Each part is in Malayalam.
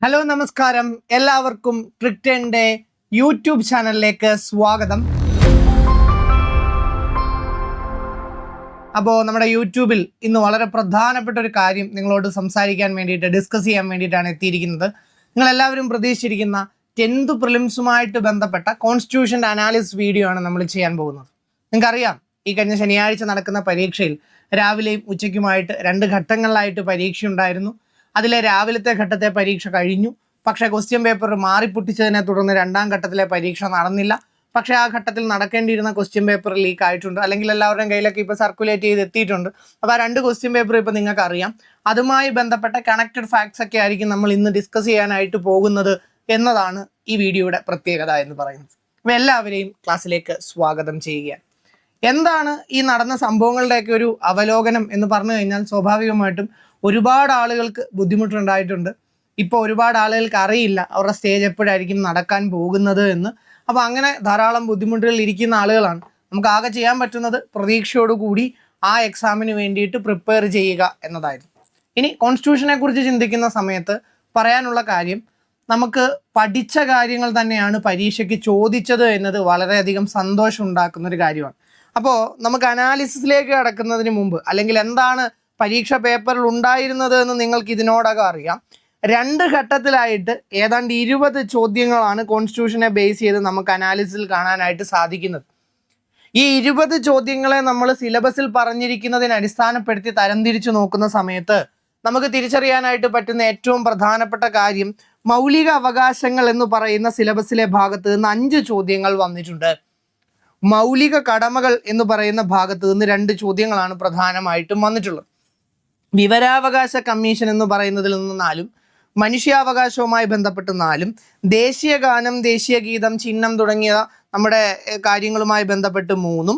ഹലോ നമസ്കാരം, എല്ലാവർക്കും ട്രിക്ടൻ്റെ യൂട്യൂബ് ചാനലിലേക്ക് സ്വാഗതം. അപ്പോൾ നമ്മുടെ യൂട്യൂബിൽ ഇന്ന് വളരെ പ്രധാനപ്പെട്ട ഒരു കാര്യം നിങ്ങളോട് സംസാരിക്കാൻ വേണ്ടിയിട്ട് ഡിസ്കസ് ചെയ്യാൻ വേണ്ടിയിട്ടാണ് എത്തിയിരിക്കുന്നത്. നിങ്ങളെല്ലാവരും പ്രതീക്ഷിച്ചിരിക്കുന്ന 10th പ്രിലിംസുമായിട്ട് ബന്ധപ്പെട്ട കോൺസ്റ്റിറ്റ്യൂഷൻ്റെ അനാലിസിസ് വീഡിയോ ആണ് നമ്മൾ ചെയ്യാൻ പോകുന്നത്. നിങ്ങൾക്കറിയാം, ഈ കഴിഞ്ഞ ശനിയാഴ്ച നടക്കുന്ന പരീക്ഷയിൽ രാവിലെയും ഉച്ചയ്ക്കുമായിട്ട് 2 ഘട്ടങ്ങളിലായിട്ട് പരീക്ഷ ഉണ്ടായിരുന്നു. അതിലെ രാവിലത്തെ ഘട്ടത്തെ പരീക്ഷ കഴിഞ്ഞു. പക്ഷേ ക്വസ്റ്റ്യൻ പേപ്പർ മാറിപ്പൊട്ടിച്ചതിനെ തുടർന്ന് 2ാം ഘട്ടത്തിലെ പരീക്ഷ നടന്നില്ല. പക്ഷേ ആ ഘട്ടത്തിൽ നടക്കേണ്ടിയിരുന്ന ക്വസ്റ്റ്യൻ പേപ്പർ ലീക്ക് ആയിട്ടുണ്ട്, അല്ലെങ്കിൽ എല്ലാവരുടെയും കയ്യിലൊക്കെ ഇപ്പോൾ സർക്കുലേറ്റ് ചെയ്ത് എത്തിയിട്ടുണ്ട്. അപ്പോൾ ആ 2 ക്വസ്റ്റ്യൻ പേപ്പർ ഇപ്പോൾ നിങ്ങൾക്ക് അറിയാം. അതുമായി ബന്ധപ്പെട്ട കണക്റ്റഡ് ഫാക്ട്സ് ഒക്കെ ആയിരിക്കും നമ്മൾ ഇന്ന് ഡിസ്കസ് ചെയ്യാനായിട്ട് പോകുന്നത് എന്നതാണ് ഈ വീഡിയോയുടെ പ്രത്യേകത എന്ന് പറയുന്നത്. അപ്പോൾ എല്ലാവരെയും ക്ലാസ്സിലേക്ക് സ്വാഗതം ചെയ്യുകയാണ്. എന്താണ് ഈ നടന്ന സംഭവങ്ങളുടെയൊക്കെ ഒരു അവലോകനം എന്ന് പറഞ്ഞു കഴിഞ്ഞാൽ, സ്വാഭാവികമായിട്ടും ഒരുപാട് ആളുകൾക്ക് ബുദ്ധിമുട്ടുണ്ടായിട്ടുണ്ട്. ഇപ്പോൾ ഒരുപാട് ആളുകൾക്ക് അറിയില്ല അവരുടെ സ്റ്റേജ് എപ്പോഴായിരിക്കും നടക്കാൻ പോകുന്നത് എന്ന്. അപ്പോൾ അങ്ങനെ ധാരാളം ബുദ്ധിമുട്ടുകളിൽ ഇരിക്കുന്ന ആളുകളാണ്. നമുക്ക് ആകെ ചെയ്യാൻ പറ്റുന്നത് പ്രതീക്ഷയോടുകൂടി ആ എക്സാമിന് വേണ്ടിയിട്ട് പ്രിപ്പയർ ചെയ്യുക എന്നതായിരുന്നു. ഇനി കോൺസ്റ്റിറ്റ്യൂഷനെ കുറിച്ച് ചിന്തിക്കുന്ന സമയത്ത് പറയാനുള്ള കാര്യം, നമുക്ക് പഠിച്ച കാര്യങ്ങൾ തന്നെയാണ് പരീക്ഷയ്ക്ക് ചോദിച്ചത് എന്നത് വളരെയധികം സന്തോഷം ഉണ്ടാക്കുന്ന ഒരു കാര്യമാണ്. അപ്പോൾ നമുക്ക് അനാലിസിസിലേക്ക് കടക്കുന്നതിന് മുമ്പ്, അല്ലെങ്കിൽ എന്താണ് പരീക്ഷ പേപ്പറിൽ ഉണ്ടായിരുന്നത് എന്ന് നിങ്ങൾക്ക് ഇതിനോടകം അറിയാം. 2 ഘട്ടത്തിലായിട്ട് ഏതാണ്ട് 20 ചോദ്യങ്ങളാണ് കോൺസ്റ്റിറ്റ്യൂഷനെ ബേസ് ചെയ്ത് നമുക്ക് അനാലിസിസിൽ കാണാനായിട്ട് സാധിക്കുന്നത്. ഈ 20 ചോദ്യങ്ങളെ നമ്മൾ സിലബസിൽ പറഞ്ഞിരിക്കുന്നതിനെ അടിസ്ഥാനപ്പെടുത്തി തരംതിരിച്ചു നോക്കുന്ന സമയത്ത് നമുക്ക് തിരിച്ചറിയാനായിട്ട് പറ്റുന്ന ഏറ്റവും പ്രധാനപ്പെട്ട കാര്യം, മൗലിക അവകാശങ്ങൾ എന്ന് പറയുന്ന സിലബസിലെ ഭാഗത്ത് നിന്ന് 5 ചോദ്യങ്ങൾ വന്നിട്ടുണ്ട്. മൗലിക കടമകൾ എന്ന് പറയുന്ന ഭാഗത്ത് നിന്ന് 2 ചോദ്യങ്ങളാണ് പ്രധാനമായിട്ടും വന്നിട്ടുള്ളത്. വിവരാവകാശ കമ്മീഷൻ എന്ന് പറയുന്നതിൽ നിന്ന് 4, മനുഷ്യാവകാശവുമായി ബന്ധപ്പെട്ട് 4, ദേശീയ ഗാനം, ദേശീയ ഗീതം, ചിഹ്നം തുടങ്ങിയ നമ്മുടെ കാര്യങ്ങളുമായി ബന്ധപ്പെട്ട് 3,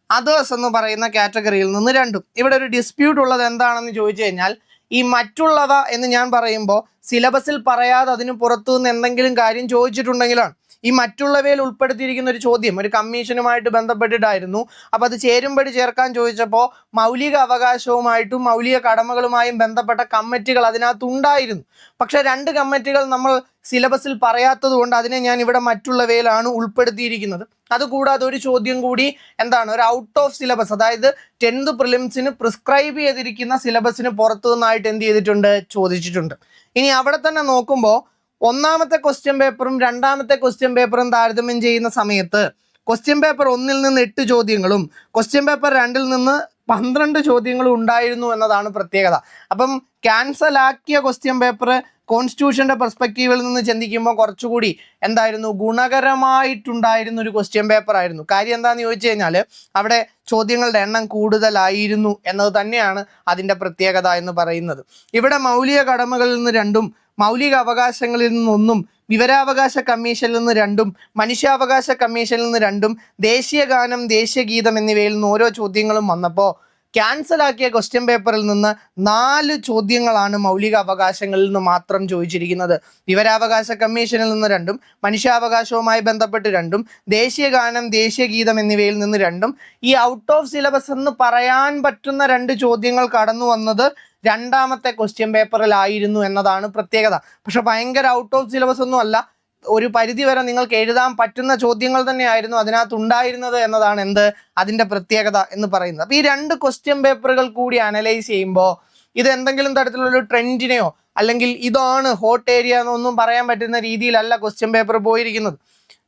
അതേഴ്സ് എന്ന് പറയുന്ന കാറ്റഗറിയിൽ നിന്ന് 2. ഇവിടെ ഒരു ഡിസ്പ്യൂട്ട് ഉള്ളത് എന്താണെന്ന് ചോദിച്ചു കഴിഞ്ഞാൽ, ഈ മറ്റുള്ളവ എന്ന് ഞാൻ പറയുമ്പോൾ സിലബസിൽ പറയാതെ അതിന് പുറത്തുനിന്ന് എന്തെങ്കിലും കാര്യം ചോദിച്ചിട്ടുണ്ടെങ്കിലാണ്. ഈ മറ്റുള്ളവയിൽ ഉൾപ്പെടുത്തിയിരിക്കുന്ന ഒരു ചോദ്യം ഒരു കമ്മീഷനുമായിട്ട് ബന്ധപ്പെട്ടിട്ടായിരുന്നു. അപ്പോൾ അത് ചേരുംപടി ചേർക്കാൻ ചോദിച്ചപ്പോൾ മൗലിക അവകാശവുമായിട്ടും മൗലിക കടമകളുമായും ബന്ധപ്പെട്ട കമ്മിറ്റികൾ അതിനകത്തുണ്ടായിരുന്നു. പക്ഷേ 2 കമ്മിറ്റികൾ നമ്മൾ സിലബസിൽ പറയാത്തത് കൊണ്ട് അതിനെ ഞാൻ ഇവിടെ മറ്റുള്ളവയിലാണ് ഉൾപ്പെടുത്തിയിരിക്കുന്നത്. അതുകൂടാതെ ഒരു ചോദ്യം കൂടി എന്താണ്, ഒരു ഔട്ട് ഓഫ് സിലബസ്, അതായത് 10th പ്രിലിംസിന് പ്രിസ്ക്രൈബ് ചെയ്തിരിക്കുന്ന സിലബസിന് പുറത്തു നിന്നായിട്ട് എന്ത് ചെയ്തിട്ടുണ്ട്, ചോദിച്ചിട്ടുണ്ട്. ഇനി അവിടെ തന്നെ നോക്കുമ്പോൾ ഒന്നാമത്തെ ക്വസ്റ്റ്യൻ പേപ്പറും 2ാമത്തെ ക്വസ്റ്റ്യൻ പേപ്പറും താരതമ്യം ചെയ്യുന്ന സമയത്ത് ക്വസ്റ്റ്യൻ പേപ്പർ 1-ൽ നിന്ന് 8 ചോദ്യങ്ങളും ക്വസ്റ്റ്യൻ പേപ്പർ 2-ൽ നിന്ന് 12 ചോദ്യങ്ങളും ഉണ്ടായിരുന്നു എന്നതാണ് പ്രത്യേകത. അപ്പം ക്യാൻസൽ ആക്കിയ ക്വസ്റ്റ്യൻ പേപ്പർ കോൺസ്റ്റിറ്റ്യൂഷൻ്റെ പെർസ്പെക്റ്റീവിൽ നിന്ന് ചിന്തിക്കുമ്പോൾ കുറച്ചുകൂടി എന്തായിരുന്നു, ഗുണകരമായിട്ടുണ്ടായിരുന്ന ഒരു ക്വസ്റ്റ്യൻ പേപ്പർ ആയിരുന്നു. കാര്യം എന്താണെന്ന് ചോദിച്ചു കഴിഞ്ഞാൽ, അവിടെ ചോദ്യങ്ങളുടെ എണ്ണം കൂടുതലായിരുന്നു എന്നത് തന്നെയാണ് അതിൻ്റെ പ്രത്യേകത എന്ന് പറയുന്നത്. ഇവിടെ മൗലിക കടമകളിൽ നിന്ന് 2, മൗലിക അവകാശങ്ങളിൽ നിന്ന് 1, വിവരാവകാശ കമ്മീഷനിൽ നിന്ന് 2, മനുഷ്യാവകാശ കമ്മീഷനിൽ നിന്ന് 2, ദേശീയ ഗാനം, ദേശീയ ഗീതം എന്നിവയിൽ നിന്ന് ഓരോ ചോദ്യങ്ങളും വന്നപ്പോൾ ക്യാൻസലാക്കിയ ക്വസ്റ്റ്യൻ പേപ്പറിൽ നിന്ന് 4 ചോദ്യങ്ങളാണ് മൗലിക അവകാശങ്ങളിൽ നിന്ന് മാത്രം ചോദിച്ചിരിക്കുന്നത്. വിവരാവകാശ കമ്മീഷനിൽ നിന്ന് 2, മനുഷ്യാവകാശവുമായി ബന്ധപ്പെട്ട് 2, ദേശീയ ഗാനം, ദേശീയ ഗീതം എന്നിവയിൽ നിന്ന് 2. ഈ ഔട്ട് ഓഫ് സിലബസ് എന്ന് പറയാൻ പറ്റുന്ന 2 ചോദ്യങ്ങൾ കടന്നു വന്നത് 2ാമത്തെ ക്വസ്റ്റ്യൻ പേപ്പറിലായിരുന്നു എന്നതാണ് പ്രത്യേകത. പക്ഷെ ഭയങ്കര ഔട്ട് ഓഫ് സിലബസ് ഒന്നും അല്ല, ഒരു പരിധി വരെ നിങ്ങൾക്ക് എഴുതാൻ പറ്റുന്ന ചോദ്യങ്ങൾ തന്നെയായിരുന്നു അതിനകത്ത് ഉണ്ടായിരുന്നത് എന്നതാണ് അതിൻ്റെ പ്രത്യേകത എന്ന് പറയുന്നത്. അപ്പോൾ ഈ 2 ക്വസ്റ്റ്യൻ പേപ്പറുകൾ കൂടി അനലൈസ് ചെയ്യുമ്പോൾ ഇത് എന്തെങ്കിലും തരത്തിലുള്ളൊരു ട്രെൻഡിനെയോ അല്ലെങ്കിൽ ഇതാണ് ഹോട്ട് ഏരിയ എന്നൊന്നും പറയാൻ പറ്റുന്ന രീതിയിലല്ല ക്വസ്റ്റ്യൻ പേപ്പർ പോയിരിക്കുന്നത്.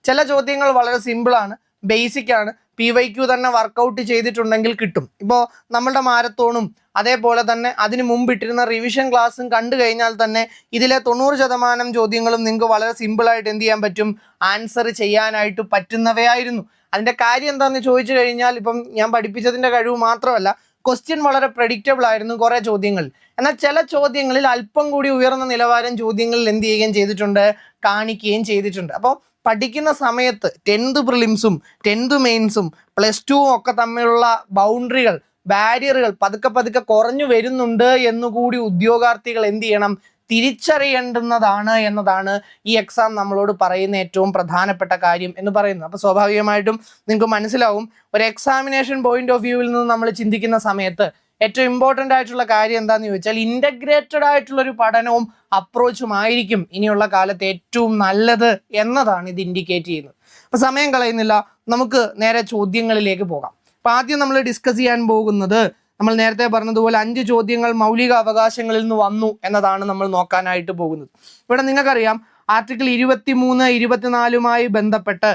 ചില ചോദ്യങ്ങൾ വളരെ സിമ്പിളാണ്, ബേസിക്കാണ്, PYQ തന്നെ വർക്കൗട്ട് ചെയ്തിട്ടുണ്ടെങ്കിൽ കിട്ടും. ഇപ്പോൾ നമ്മളുടെ മാരത്തോണും അതേപോലെ തന്നെ അതിന് മുമ്പിട്ടിരുന്ന റിവിഷൻ ക്ലാസ്സും കണ്ടു കഴിഞ്ഞാൽ തന്നെ ഇതിലെ 90% ചോദ്യങ്ങളും നിങ്ങൾക്ക് വളരെ സിമ്പിളായിട്ട് എന്ത് ചെയ്യാൻ പറ്റും, ആൻസർ ചെയ്യാനായിട്ട് പറ്റുന്നവയായിരുന്നു. അതിൻ്റെ കാര്യം എന്താണെന്ന് ചോദിച്ചു കഴിഞ്ഞാൽ, ഇപ്പം ഞാൻ പഠിപ്പിച്ചതിൻ്റെ കഴിവ് മാത്രമല്ല, ക്വസ്റ്റ്യൻ വളരെ പ്രഡിക്റ്റബിൾ ആയിരുന്നു കുറേ ചോദ്യങ്ങൾ. എന്നാൽ ചില ചോദ്യങ്ങളിൽ അല്പം കൂടി ഉയർന്ന നിലവാരം ചോദ്യങ്ങളിൽ എന്ത് ചെയ്യുകയും ചെയ്തിട്ടുണ്ട്, കാണിക്കുകയും ചെയ്തിട്ടുണ്ട്. അപ്പോൾ പഠിക്കുന്ന സമയത്ത് 10th പ്രിലിംസും 10th മെയിൻസും +2 ഒക്കെ തമ്മിലുള്ള ബൗണ്ടറികൾ, ബാരിയറുകൾ പതുക്കെ കുറഞ്ഞു വരുന്നുണ്ട് എന്നുകൂടി ഉദ്യോഗാർത്ഥികൾ എന്ത് ചെയ്യണം, തിരിച്ചറിയേണ്ടുന്നതാണ് എന്നതാണ് ഈ എക്സാം നമ്മളോട് പറയുന്ന ഏറ്റവും പ്രധാനപ്പെട്ട കാര്യം എന്ന് പറയുന്നത്. അപ്പോൾ സ്വാഭാവികമായിട്ടും നിങ്ങൾക്ക് മനസ്സിലാവും, ഒരു എക്സാമിനേഷൻ പോയിന്റ് ഓഫ് വ്യൂവിൽ നിന്ന് നമ്മൾ ചിന്തിക്കുന്ന സമയത്ത് ഏറ്റവും ഇമ്പോർട്ടൻ്റ് ആയിട്ടുള്ള കാര്യം എന്താണെന്ന് ചോദിച്ചാൽ ഇൻ്റഗ്രേറ്റഡ് ആയിട്ടുള്ള ഒരു പഠനവും അപ്രോച്ചും ആയിരിക്കും ഇനിയുള്ള കാലത്ത് ഏറ്റവും നല്ലത് എന്നതാണ് ഇത് ഇൻഡിക്കേറ്റ് ചെയ്യുന്നത്. അപ്പോൾ സമയം കളയുന്നില്ല, നമുക്ക് നേരെ ചോദ്യങ്ങളിലേക്ക് പോകാം. അപ്പോൾ ആദ്യം നമ്മൾ ഡിസ്കസ് ചെയ്യാൻ പോകുന്നത്, നമ്മൾ നേരത്തെ പറഞ്ഞതുപോലെ 5 ചോദ്യങ്ങൾ മൗലിക അവകാശങ്ങളിൽ നിന്ന് വന്നു എന്നതാണ് നമ്മൾ നോക്കാനായിട്ട് പോകുന്നത്. ഇവിടെ നിങ്ങൾക്കറിയാം ആർട്ടിക്കിൾ 23, 24 ബന്ധപ്പെട്ട്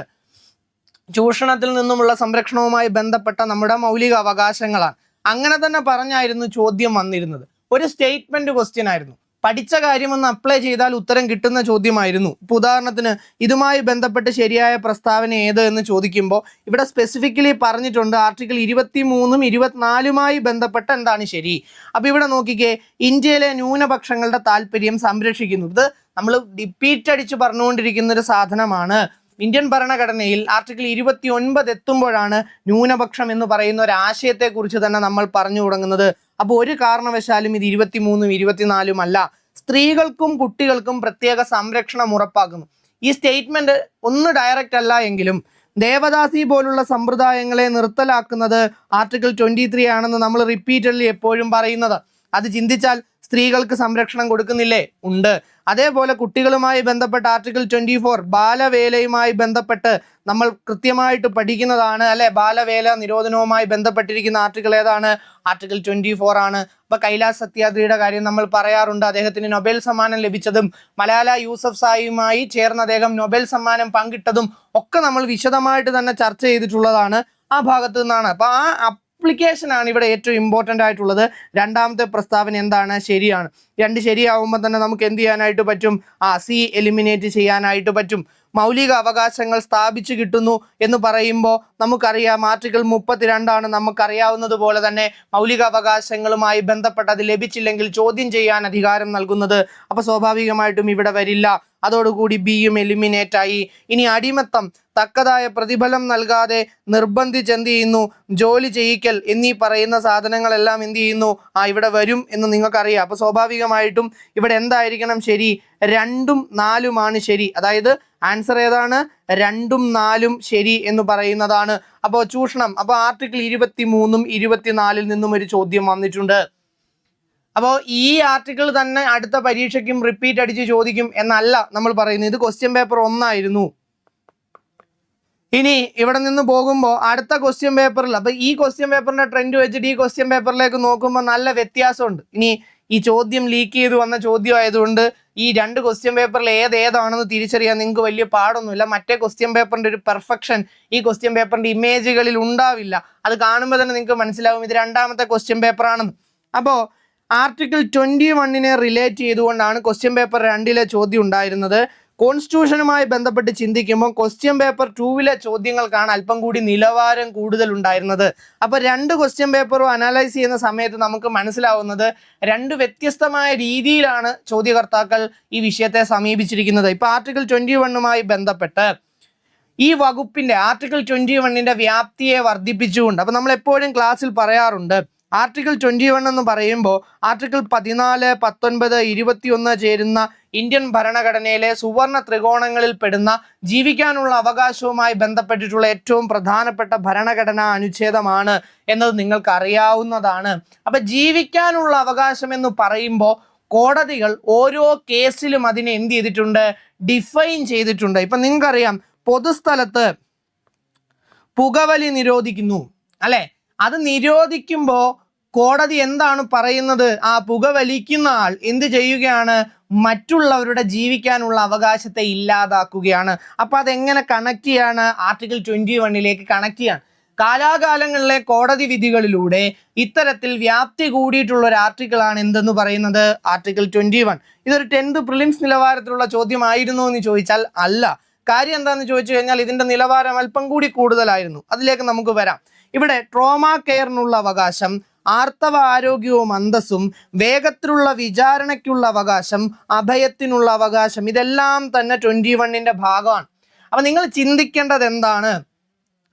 ചൂഷണത്തിൽ നിന്നുമുള്ള സംരക്ഷണവുമായി ബന്ധപ്പെട്ട നമ്മുടെ മൗലിക അവകാശങ്ങളാണ്. അങ്ങനെ തന്നെ പറഞ്ഞായിരുന്നു ചോദ്യം വന്നിരുന്നത്. ഒരു സ്റ്റേറ്റ്മെന്റ് ക്വസ്റ്റ്യൻ ആയിരുന്നു. പഠിച്ച കാര്യമൊന്ന് അപ്ലൈ ചെയ്താൽ ഉത്തരം കിട്ടുന്ന ചോദ്യമായിരുന്നു. ഇപ്പോൾ ഉദാഹരണത്തിന് ഇതുമായി ബന്ധപ്പെട്ട് ശരിയായ പ്രസ്താവന ഏത് എന്ന് ചോദിക്കുമ്പോൾ ഇവിടെ സ്പെസിഫിക്കലി പറഞ്ഞിട്ടുണ്ട് ആർട്ടിക്കിൾ 23ഉം 24ഉമായി ബന്ധപ്പെട്ട എന്താണ് ശരി. അപ്പോൾ ഇവിടെ നോക്കിക്കേ, ഇന്ത്യയിലെ ന്യൂനപക്ഷങ്ങളുടെ താല്പര്യം സംരക്ഷിക്കുന്നു. ഇത് നമ്മൾ റിപ്പീറ്റ് അടിച്ച് പറഞ്ഞുകൊണ്ടിരിക്കുന്ന ഒരു സാധനമാണ്. ഇന്ത്യൻ ഭരണഘടനയിൽ ആർട്ടിക്കിൾ 29 എത്തുമ്പോഴാണ് ന്യൂനപക്ഷം എന്ന് പറയുന്ന ഒരു ആശയത്തെക്കുറിച്ച് തന്നെ നമ്മൾ പറഞ്ഞു തുടങ്ങുന്നത്. അപ്പോൾ ഒരു കാരണവശാലും ഇത് 23ഉം 24ഉം അല്ല. സ്ത്രീകൾക്കും കുട്ടികൾക്കും പ്രത്യേക സംരക്ഷണം ഉറപ്പാക്കുന്നു. ഈ സ്റ്റേറ്റ്മെന്റ് ഒന്ന് ഡയറക്റ്റ് അല്ല എങ്കിലും ദേവദാസി പോലുള്ള സമ്പ്രദായങ്ങളെ നിർത്തലാക്കുന്നത് ആർട്ടിക്കിൾ 23 ആണെന്ന് നമ്മൾ റിപ്പീറ്റഡ്ലി എപ്പോഴും പറയുന്നത്. അത് ചിന്തിച്ചാൽ സ്ത്രീകൾക്ക് സംരക്ഷണം കൊടുക്കുന്നില്ലേ? ഉണ്ട്. അതേപോലെ കുട്ടികളുമായി ബന്ധപ്പെട്ട ആർട്ടിക്കിൾ 24 ബാലവേലയുമായി ബന്ധപ്പെട്ട് നമ്മൾ കൃത്യമായിട്ട് പഠിക്കുന്നതാണ് അല്ലെ. ബാലവേല നിരോധനവുമായി ബന്ധപ്പെട്ടിരിക്കുന്ന ആർട്ടിക്കിൾ ഏതാണ്? ആർട്ടിക്കിൾ 24 ആണ്. അപ്പൊ കൈലാസ് സത്യാർത്ഥിയുടെ കാര്യം നമ്മൾ പറയാറുണ്ട്. അദ്ദേഹത്തിന് നൊബേൽ സമ്മാനം ലഭിച്ചതും മലാല യൂസഫ്സായിയുമായി ചേർന്ന് അദ്ദേഹം നൊബേൽ സമ്മാനം പങ്കിട്ടതും ഒക്കെ നമ്മൾ വിശദമായിട്ട് തന്നെ ചർച്ച ചെയ്തിട്ടുള്ളതാണ് ആ ഭാഗത്തു നിന്നാണ്. അപ്പൊ ആ അപ്ലിക്കേഷൻ ആണ് ഇവിടെ ഏറ്റവും ഇമ്പോർട്ടൻ്റ് ആയിട്ടുള്ളത്. രണ്ടാമത്തെ പ്രസ്താവന എന്താണ്? ശരിയാണ്. 2 ശരിയാവുമ്പോൾ തന്നെ നമുക്ക് എന്ത് ചെയ്യാനായിട്ട് പറ്റും? സി എലിമിനേറ്റ് ചെയ്യാനായിട്ട് പറ്റും. മൗലിക അവകാശങ്ങൾ സ്ഥാപിച്ചു കിട്ടുന്നു എന്ന് പറയുമ്പോൾ നമുക്കറിയാം ആർട്ടിക്കിൾ 32 ആണ്. നമുക്കറിയാവുന്നത് പോലെ തന്നെ മൗലിക അവകാശങ്ങളുമായി ബന്ധപ്പെട്ട് അത് ലഭിച്ചില്ലെങ്കിൽ ചോദ്യം ചെയ്യാൻ അധികാരം നൽകുന്നത്. അപ്പോൾ സ്വാഭാവികമായിട്ടും ഇവിടെ വരില്ല. അതോടുകൂടി ബിയും എലിമിനേറ്റ് ആയി. ഇനി അടിമത്തം, തക്കതായ പ്രതിഫലം നൽകാതെ നിർബന്ധിച്ച് എന്ത് ചെയ്യുന്നു, ജോലി ചെയ്യിക്കൽ എന്നീ പറയുന്ന സാധനങ്ങളെല്ലാം എന്ത് ചെയ്യുന്നു, ഇവിടെ വരും എന്ന് നിങ്ങൾക്കറിയാം. അപ്പോൾ സ്വാഭാവികമായിട്ടും ഇവിടെ എന്തായിരിക്കണം ശരി? 2ഉം 4ഉമാണ് ശരി. അതായത് ആൻസർ ഏതാണ്? 2ഉം 4ഉം ശരി എന്ന് പറയുന്നതാണ്. അപ്പോൾ ചൂഷണം, അപ്പോൾ ആർട്ടിക്കിൾ 23ഉം 24ൽ നിന്നും ഒരു ചോദ്യം വന്നിട്ടുണ്ട്. അപ്പോൾ ഈ ആർട്ടിക്കിൾ തന്നെ അടുത്ത പരീക്ഷയ്ക്കും റിപ്പീറ്റ് അടിച്ച് ചോദിക്കും എന്നല്ല നമ്മൾ പറയുന്നത്. ഇത് ക്വസ്റ്റ്യൻ പേപ്പർ 1 ആയിരുന്നു. ഇനി ഇവിടെ നിന്ന് പോകുമ്പോൾ അടുത്ത ക്വസ്റ്റ്യൻ പേപ്പറിൽ, അപ്പോൾ ഈ ക്വസ്റ്റ്യൻ പേപ്പറിന്റെ ട്രെൻഡ് വെച്ചിട്ട് ഈ ക്വസ്റ്റ്യൻ പേപ്പറിലേക്ക് നോക്കുമ്പോൾ നല്ല വ്യത്യാസമുണ്ട്. ഇനി ഈ ചോദ്യം ലീക്ക് ചെയ്ത് വന്ന ചോദ്യം ആയതുകൊണ്ട് ഈ 2 ക്വസ്റ്റ്യൻ പേപ്പറിൽ ഏതാണെന്ന് തിരിച്ചറിയാൻ നിങ്ങൾക്ക് വലിയ പാടൊന്നുമില്ല. മറ്റേ ക്വസ്റ്റ്യൻ പേപ്പറിന്റെ ഒരു പെർഫെക്ഷൻ ഈ ക്വസ്റ്റ്യൻ പേപ്പറിന്റെ ഇമേജുകളിൽ ഉണ്ടാവില്ല. അത് കാണുമ്പോൾ തന്നെ നിങ്ങൾക്ക് മനസ്സിലാവും ഇത് രണ്ടാമത്തെ ക്വസ്റ്റ്യൻ പേപ്പറാണെന്ന്. അപ്പോൾ ആർട്ടിക്കിൾ 21നെ റിലേറ്റ് ചെയ്തുകൊണ്ടാണ് ക്വസ്റ്റ്യൻ പേപ്പർ 2ലെ ചോദ്യം ഉണ്ടായിരുന്നത്. കോൺസ്റ്റിറ്റ്യൂഷനുമായി ബന്ധപ്പെട്ട് ചിന്തിക്കുമ്പോൾ ക്വസ്റ്റ്യൻ പേപ്പർ 2ലെ ചോദ്യങ്ങൾക്കാണ് അല്പം കൂടി നിലവാരം കൂടുതൽ ഉണ്ടായിരുന്നത്. അപ്പോൾ 2 ക്വസ്റ്റ്യൻ പേപ്പറും അനലൈസ് ചെയ്യുന്ന സമയത്ത് നമുക്ക് മനസ്സിലാവുന്നത് 2 വ്യത്യസ്തമായ രീതിയിലാണ് ചോദ്യകർത്താക്കൾ ഈ വിഷയത്തെ സമീപിച്ചിരിക്കുന്നത്. ഇപ്പോൾ ആർട്ടിക്കിൾ 21മായി ബന്ധപ്പെട്ട് ഈ വകുപ്പിൻ്റെ ആർട്ടിക്കിൾ 21ന്റെ വ്യാപ്തിയെ വർദ്ധിപ്പിച്ചുകൊണ്ട്, അപ്പോൾ നമ്മൾ എപ്പോഴും ക്ലാസ്സിൽ പറയാറുണ്ട് ആർട്ടിക്കിൾ 21 എന്ന് പറയുമ്പോൾ ആർട്ടിക്കിൾ 14, 19, 21 ചേരുന്ന ഇന്ത്യൻ ഭരണഘടനയിലെ സുവർണ ത്രികോണങ്ങളിൽ പെടുന്ന ജീവിക്കാനുള്ള അവകാശവുമായി ബന്ധപ്പെട്ടിട്ടുള്ള ഏറ്റവും പ്രധാനപ്പെട്ട ഭരണഘടനാ അനുച്ഛേദമാണ് എന്നത് നിങ്ങൾക്ക് അറിയാവുന്നതാണ്. അപ്പം ജീവിക്കാനുള്ള അവകാശം എന്ന് പറയുമ്പോൾ കോടതികൾ ഓരോ കേസിലും അതിനെ എന്ത് ചെയ്തിട്ടുണ്ട്? ഡിഫൈൻ ചെയ്തിട്ടുണ്ട്. ഇപ്പം നിങ്ങൾക്കറിയാം പൊതുസ്ഥലത്ത് പുകവലി നിരോധിക്കുന്നു അല്ലേ? അത് നിരോധിക്കുമ്പോൾ കോടതി എന്താണ് പറയുന്നത്? ആ പുകവലിക്കുന്ന ആൾ എന്ത് ചെയ്യുകയാണ്? മറ്റുള്ളവരുടെ ജീവിക്കാനുള്ള അവകാശത്തെ ഇല്ലാതാക്കുകയാണ്. അപ്പോൾ അതെങ്ങനെ കണക്ട് ചെയ്യാണ്? ആർട്ടിക്കിൾ 21ലേക്ക് കണക്ട് ചെയ്യാണ്. കാലാകാലങ്ങളിലെ കോടതി വിധികളിലൂടെ ഇത്തരത്തിൽ വ്യാപ്തി കൂടിയിട്ടുള്ള ഒരു ആർട്ടിക്കിളാണ് എന്തെന്ന് പറയുന്നത്? ആർട്ടിക്കിൾ 21. ഇതൊരു 10th പ്രിലിംസ് നിലവാരത്തിലുള്ള ചോദ്യമായിരുന്നു എന്ന് ചോദിച്ചാൽ അല്ല. കാര്യം എന്താണെന്ന് ചോദിച്ചു കഴിഞ്ഞാൽ ഇതിൻ്റെ നിലവാരം അല്പം കൂടി കൂടുതലായിരുന്നു. അതിലേക്ക് നമുക്ക് വരാം. ഇവിടെ ട്രോമ കെയറിനുള്ള അവകാശം, ആർത്തവ ആരോഗ്യവും അന്തസ്സും, വേഗത്തിലുള്ള വിചാരണയ്ക്കുള്ള അവകാശം, അഭയത്തിനുള്ള അവകാശം, ഇതെല്ലാം തന്നെ 21ന്റെ ഭാഗമാണ്. അപ്പം നിങ്ങൾ ചിന്തിക്കേണ്ടത് എന്താണ്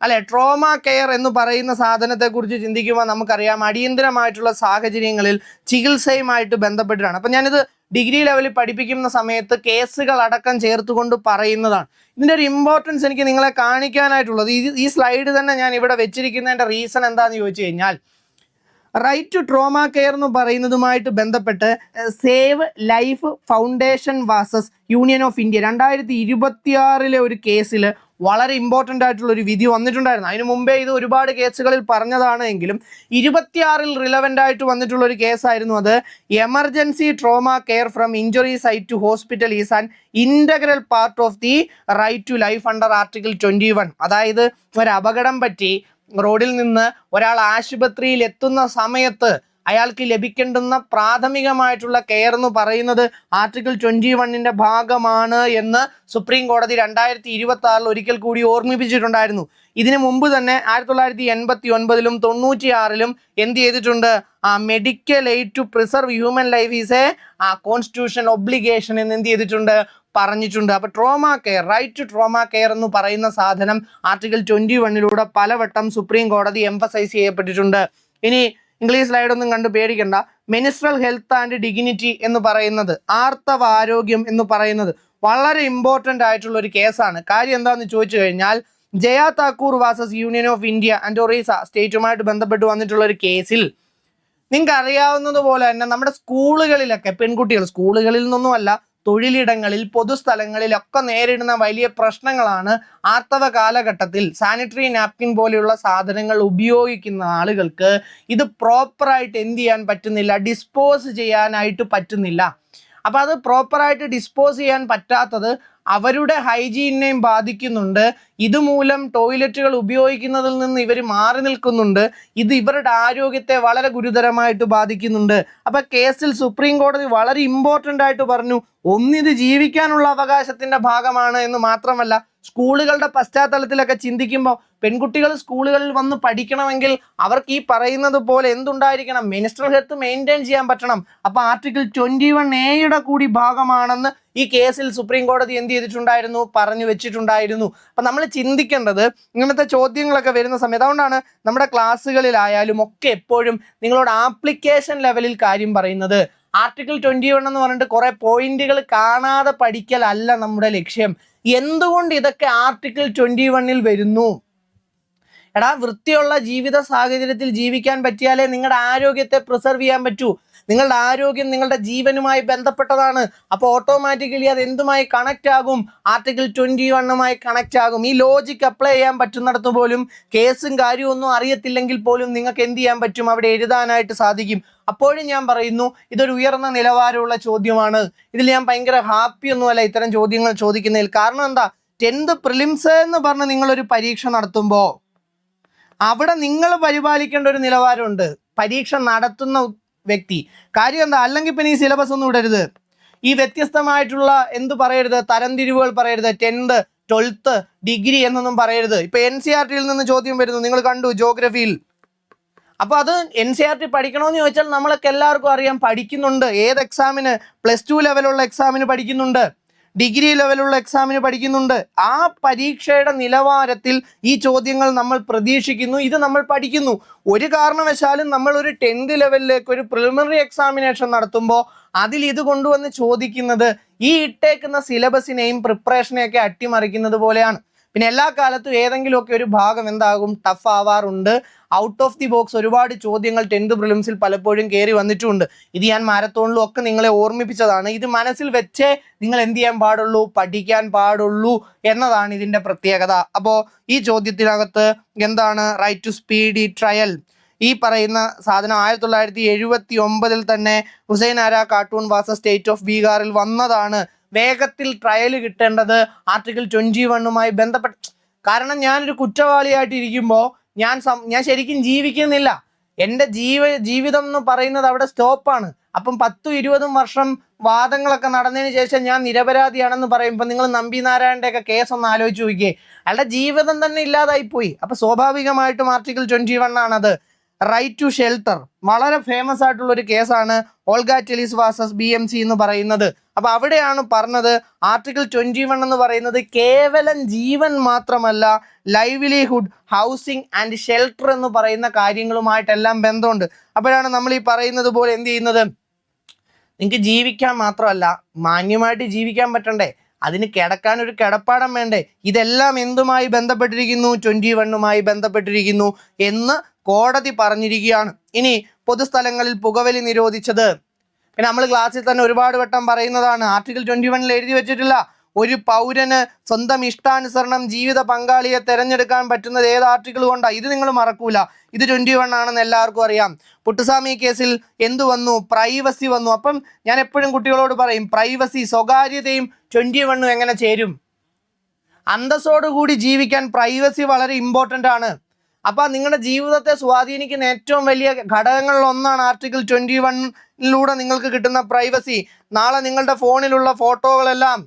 അല്ലെ? ട്രോമ കെയർ എന്ന് പറയുന്ന സാധനത്തെക്കുറിച്ച് ചിന്തിക്കുമ്പോൾ നമുക്കറിയാം അടിയന്തരമായിട്ടുള്ള സാഹചര്യങ്ങളിൽ ചികിത്സയുമായിട്ട് ബന്ധപ്പെട്ടിട്ടാണ്. അപ്പം ഞാനിത് ഡിഗ്രി ലെവലിൽ പഠിപ്പിക്കുന്ന സമയത്ത് കേസുകൾ അടക്കം ചേർത്തുകൊണ്ട് പറയുന്നതാണ്. ഇതിൻ്റെ ഒരു ഇമ്പോർട്ടൻസ് എനിക്ക് നിങ്ങളെ കാണിക്കാനായിട്ടുള്ളത് ഈ സ്ലൈഡ് തന്നെ ഞാൻ ഇവിടെ വെച്ചിരിക്കുന്നതിൻ്റെ റീസൺ എന്താണെന്ന് ചോദിച്ചു കഴിഞ്ഞാൽ റൈറ്റ് ടു ട്രോമ കെയർ എന്ന് പറയുന്നതുമായിട്ട് ബന്ധപ്പെട്ട് save life foundation versus union of India 2026 ഒരു കേസിൽ വളരെ ഇമ്പോർട്ടൻ്റ് ആയിട്ടുള്ള ഒരു വിധി വന്നിട്ടുണ്ടായിരുന്നു. അതിന് മുമ്പേ ഇത് ഒരുപാട് കേസുകളിൽ പറഞ്ഞതാണ് എങ്കിലും 26 റിലവൻ്റ് ആയിട്ട് വന്നിട്ടുള്ള ഒരു കേസായിരുന്നു അത്. Emergency trauma care from injury site to hospital is an integral part of the right to life under article 21. അതായത് ഒരു അപകടം പറ്റി റോഡിൽ നിന്ന് ഒരാൾ ആശുപത്രിയിൽ എത്തുന്ന സമയത്ത് അയാൾക്ക് ലഭിക്കേണ്ടുന്ന പ്രാഥമികമായിട്ടുള്ള കെയർ എന്ന് പറയുന്നത് ആർട്ടിക്കിൾ 21 ഭാഗമാണ് എന്ന് സുപ്രീം കോടതി 2026 ഒരിക്കൽ കൂടി ഓർമ്മിപ്പിച്ചിട്ടുണ്ടായിരുന്നു. ഇതിനു മുമ്പ് തന്നെ 1989-ലും 96-ലും എന്ത് ചെയ്തിട്ടുണ്ട്? Medical aid to preserve human life is a constitution obligation എന്ന് എന്ത് ചെയ്തിട്ടുണ്ട്? പറഞ്ഞിട്ടുണ്ട്. അപ്പോൾ trauma care, right to trauma care എന്ന് പറയുന്ന സാധനം ആർട്ടിക്കിൾ 21 പലവട്ടം സുപ്രീം കോടതി എംഫസൈസ് ചെയ്യപ്പെട്ടിട്ടുണ്ട്. ഇനി ഇംഗ്ലീഷ് സ്ലൈഡൊന്നും കണ്ട് പേടിക്കണ്ട. മെനിസ്ട്രൽ ഹെൽത്ത് ആൻഡ് ഡിഗ്നിറ്റി എന്ന് പറയുന്നത്, ആർത്തവ ആരോഗ്യം എന്ന് പറയുന്നത് വളരെ ഇമ്പോർട്ടൻ്റ് ആയിട്ടുള്ള ഒരു കേസാണ്. കാര്യം എന്താണെന്ന് ചോദിച്ചു കഴിഞ്ഞാൽ Jaya Thakur versus union of India and Orissa സ്റ്റേറ്റുമായിട്ട് ബന്ധപ്പെട്ട് വന്നിട്ടുള്ള ഒരു കേസിൽ നിങ്ങൾക്ക് അറിയാവുന്നതുപോലെ തന്നെ നമ്മുടെ സ്കൂളുകളിലൊക്കെ പെൺകുട്ടികൾ, സ്കൂളുകളിൽ നിന്നൊന്നുമല്ല, തൊഴിലിടങ്ങളിൽ, പൊതുസ്ഥലങ്ങളിലൊക്കെ നേരിടുന്ന വലിയ പ്രശ്നങ്ങളാണ് ആർത്തവ കാലഘട്ടത്തിൽ സാനിറ്ററി നാപ്കിൻ പോലെയുള്ള സാധനങ്ങൾ ഉപയോഗിക്കുന്ന ആളുകൾക്ക് ഇത് പ്രോപ്പറായിട്ട് എന്ത് ചെയ്യാൻ പറ്റുന്നില്ല, ഡിസ്പോസ് ചെയ്യാനായിട്ട് പറ്റുന്നില്ല. അപ്പോൾ അത് പ്രോപ്പറായിട്ട് ഡിസ്പോസ് ചെയ്യാൻ പറ്റാത്തത് അവരുടെ ഹൈജീനെയും ബാധിക്കുന്നുണ്ട്. ഇതുമൂലം ടോയ്ലറ്റുകൾ ഉപയോഗിക്കുന്നതിൽ നിന്ന് ഇവർ മാറി നിൽക്കുന്നുണ്ട്. ഇത് ഇവരുടെ ആരോഗ്യത്തെ വളരെ ഗുരുതരമായിട്ട് ബാധിക്കുന്നുണ്ട്. അപ്പോൾ കേസിൽ സുപ്രീം കോടതി വളരെ ഇമ്പോർട്ടൻ്റ് ആയിട്ട് പറഞ്ഞു, ഒന്നിത് ജീവിക്കാനുള്ള അവകാശത്തിൻ്റെ ഭാഗമാണ് എന്ന് മാത്രമല്ല, സ്കൂളുകളുടെ പശ്ചാത്തലത്തിലൊക്കെ ചിന്തിക്കുമ്പോൾ പെൺകുട്ടികൾ സ്കൂളുകളിൽ വന്ന് പഠിക്കണമെങ്കിൽ അവർക്ക് ഈ പറയുന്നത് പോലെ എന്തുണ്ടായിരിക്കണം? മെനിസ്ട്രൽ ഹെൽത്ത് മെയിൻറ്റെയിൻ ചെയ്യാൻ പറ്റണം. അപ്പോൾ ആർട്ടിക്കിൾ 21A കൂടി ഭാഗമാണെന്ന് ഈ കേസിൽ സുപ്രീം കോടതി എന്ത് ചെയ്തിട്ടുണ്ടായിരുന്നു? പറഞ്ഞു വെച്ചിട്ടുണ്ടായിരുന്നു. അപ്പം നമ്മൾ ചിന്തിക്കേണ്ടത് ഇങ്ങനത്തെ ചോദ്യങ്ങളൊക്കെ വരുന്ന സമയത്ത്, അതുകൊണ്ടാണ് നമ്മുടെ ക്ലാസ്സുകളിലായാലും ഒക്കെ എപ്പോഴും നിങ്ങളോട് ആപ്ലിക്കേഷൻ ലെവലിൽ കാര്യം പറയുന്നത്. ആർട്ടിക്കിൾ 21 എന്ന് പറഞ്ഞിട്ട് കുറേ പോയിന്റുകൾ കാണാതെ പഠിക്കലല്ല നമ്മുടെ ലക്ഷ്യം. എന്തുകൊണ്ട് ഇതൊക്കെ ആർട്ടിക്കിൾ 21 വരുന്നു? എടാ, വൃത്തിയുള്ള ജീവിത സാഹചര്യത്തിൽ ജീവിക്കാൻ പറ്റിയാലേ നിങ്ങളുടെ ആരോഗ്യത്തെ പ്രിസർവ് ചെയ്യാൻ പറ്റൂ. നിങ്ങളുടെ ആരോഗ്യം നിങ്ങളുടെ ജീവനുമായി ബന്ധപ്പെട്ടതാണ്. അപ്പോൾ ഓട്ടോമാറ്റിക്കലി അത് എന്തുമായി കണക്റ്റ് ആകും? ആർട്ടിക്കിൾ 21 കണക്റ്റ് ആകും. ഈ ലോജിക്ക് അപ്ലൈ ചെയ്യാൻ പറ്റുന്നിടത്ത് പോലും കേസും കാര്യവും ഒന്നും അറിയത്തില്ലെങ്കിൽ പോലും നിങ്ങൾക്ക് എന്ത് ചെയ്യാൻ പറ്റും? അവിടെ എഴുതാനായിട്ട് സാധിക്കും. അപ്പോഴും ഞാൻ പറയുന്നു, ഇതൊരു ഉയർന്ന നിലവാരമുള്ള ചോദ്യമാണ്. ഇതിൽ ഞാൻ ഭയങ്കര ഹാപ്പി ഒന്നുമല്ല ഇത്തരം ചോദ്യങ്ങൾ ചോദിക്കുന്നതിൽ. കാരണം എന്താ? 10th പ്രിലിംസ് എന്ന് പറഞ്ഞ് നിങ്ങളൊരു പരീക്ഷ നടത്തുമ്പോൾ അവിടെ നിങ്ങൾ പരിപാലിക്കേണ്ട ഒരു നിലവാരമുണ്ട്, പരീക്ഷ നടത്തുന്ന വ്യക്തി. കാര്യം എന്താ? അല്ലെങ്കിൽ പിന്നെ ഈ സിലബസ് ഒന്നും ഇടരുത്, ഈ വ്യത്യസ്തമായിട്ടുള്ള എന്ത് പറയരുത്, തരംതിരിവുകൾ പറയരുത്, 10th 12th ഡിഗ്രി എന്നൊന്നും പറയരുത്. ഇപ്പൊ NCERT നിന്ന് ചോദ്യം വരുന്നു, നിങ്ങൾ കണ്ടു ജോഗ്രഫിയിൽ. അപ്പോൾ അത് NCERT പഠിക്കണമെന്ന് ചോദിച്ചാൽ നമ്മളൊക്കെ എല്ലാവർക്കും അറിയാം, പഠിക്കുന്നുണ്ട്. ഏത് എക്സാമിന്? +2 ലെവലുള്ള എക്സാമിന് പഠിക്കുന്നുണ്ട്, ഡിഗ്രി ലെവലുള്ള എക്സാമിന് പഠിക്കുന്നുണ്ട്. ആ പരീക്ഷയുടെ നിലവാരത്തിൽ ഈ ചോദ്യങ്ങൾ നമ്മൾ പ്രതീക്ഷിക്കുന്നു, ഇത് നമ്മൾ പഠിക്കുന്നു. ഒരു കാരണവശാലും നമ്മൾ ഒരു 10th ലെവലിലേക്ക് ഒരു പ്രിലിമിനറി എക്സാമിനേഷൻ നടത്തുമ്പോൾ അതിൽ ഇത് കൊണ്ടുവന്ന് ചോദിക്കുന്നത് ഈ ഇട്ടേക്കുന്ന സിലബസിനെയും പ്രിപ്പറേഷനെയൊക്കെ അട്ടിമറിക്കുന്നത് പോലെയാണ്. പിന്നെ എല്ലാ കാലത്തും ഏതെങ്കിലുമൊക്കെ ഒരു ഭാഗം എന്താകും? ടഫ് ആവാറുണ്ട്. ഔട്ട് ഓഫ് ദി ബോക്സ് ഒരുപാട് ചോദ്യങ്ങൾ 10th പ്രിലിംസിൽ പലപ്പോഴും കയറി വന്നിട്ടുമുണ്ട്. ഇത് ഞാൻ മാരത്തോണിലും ഒക്കെ നിങ്ങളെ ഓർമ്മിപ്പിച്ചതാണ്. ഇത് മനസ്സിൽ വെച്ചേ നിങ്ങൾ എന്ത് ചെയ്യാൻ പാടുള്ളൂ? പഠിക്കാൻ പാടുള്ളൂ എന്നതാണ് ഇതിൻ്റെ പ്രത്യേകത. അപ്പോൾ ഈ ചോദ്യത്തിനകത്ത് എന്താണ്? Right to speedy trial. ഈ പറയുന്ന സാധനം 1979 തന്നെ ഹുസൈൻ ആര കാർട്ടൂൺ വാസ സ്റ്റേറ്റ് ഓഫ് ബീഹാറിൽ വന്നതാണ്. വേഗത്തിൽ ട്രയൽ കിട്ടേണ്ടത് ആർട്ടിക്കിൾ 21 ബന്ധപ്പെട്ട്. കാരണം ഞാനൊരു കുറ്റവാളിയായിട്ട് ഇരിക്കുമ്പോൾ ഞാൻ ശരിക്കും ജീവിക്കുന്നില്ല. എൻ്റെ ജീവിതം എന്ന് പറയുന്നത് അവിടെ സ്റ്റോപ്പാണ്. അപ്പം 10-20 വർഷം വാദങ്ങളൊക്കെ നടന്നതിന് ശേഷം ഞാൻ നിരപരാധിയാണെന്ന് പറയുമ്പോൾ നിങ്ങൾ നമ്പി നാരായണൻ്റെയൊക്കെ കേസ് ഒന്ന് ആലോചിച്ച് നോക്കിയേ. അയാളുടെ ജീവിതം തന്നെ ഇല്ലാതായിപ്പോയി. അപ്പോൾ സ്വാഭാവികമായിട്ടും ആർട്ടിക്കിൾ 21 ആണത്. റൈറ്റ് ടു ഷെൽട്ടർ വളരെ ഫേമസ് ആയിട്ടുള്ള ഒരു കേസാണ്, ഓൾഗ ടെലിസ് വാസസ് BMC എന്ന് പറയുന്നത്. അപ്പോൾ അവിടെയാണ് പറഞ്ഞത് ആർട്ടിക്കിൾ 21 എന്ന് പറയുന്നത് കേവലം ജീവൻ മാത്രമല്ല, ലൈവ്ലിഹുഡ്, ഹൗസിംഗ് ആൻഡ് ഷെൽട്ടർ എന്ന് പറയുന്ന കാര്യങ്ങളുമായിട്ടെല്ലാം ബന്ധമുണ്ട്. അപ്പോഴാണ് നമ്മൾ ഈ പറയുന്നത് പോലെ എന്ത് ചെയ്യുന്നത്? നിങ്ങൾക്ക് ജീവിക്കാൻ മാത്രമല്ല മാന്യമായിട്ട് ജീവിക്കാൻ പറ്റണ്ടേ? അതിന് കിടക്കാൻ ഒരു കിടപ്പാടം വേണ്ടേ? ഇതെല്ലാം എന്തുമായി ബന്ധപ്പെട്ടിരിക്കുന്നു? 21മായി ബന്ധപ്പെട്ടിരിക്കുന്നു എന്ന് കോടതി പറഞ്ഞിരിക്കുകയാണ്. ഇനി പൊതുസ്ഥലങ്ങളിൽ പുകവലി നിരോധിച്ചത്, പിന്നെ നമ്മൾ ക്ലാസ്സിൽ തന്നെ ഒരുപാട് വട്ടം പറയുന്നതാണ്. ആർട്ടിക്കിൾ 21 എഴുതി വെച്ചിട്ടില്ല, ഒരു പൗരന് സ്വന്തം ഇഷ്ടാനുസരണം ജീവിത പങ്കാളിയെ തിരഞ്ഞെടുക്കാൻ പറ്റുന്നത് ഏത് ആർട്ടിക്കിൾ കൊണ്ടാണ്? ഇത് നിങ്ങൾ മറക്കൂല. ഇത് 21 ആണെന്ന് എല്ലാവർക്കും അറിയാം. പുട്ടുസ്വാമി കേസിൽ എന്തു വന്നു? പ്രൈവസി വന്നു. അപ്പം ഞാൻ എപ്പോഴും കുട്ടികളോട് പറയും, പ്രൈവസി, സ്വകാര്യതയും 21 എങ്ങനെ ചേരും? അന്തസ്സോടുകൂടി ജീവിക്കാൻ പ്രൈവസി വളരെ ഇമ്പോർട്ടൻ്റ് ആണ്. അപ്പം നിങ്ങളുടെ ജീവിതത്തെ സ്വാധീനിക്കുന്ന ഏറ്റവും വലിയ ഘടകങ്ങളിൽ ഒന്നാണ് ആർട്ടിക്കിൾ 21 നിങ്ങൾക്ക് കിട്ടുന്ന പ്രൈവസി. നാളെ നിങ്ങളുടെ ഫോണിലുള്ള ഫോട്ടോകളെല്ലാം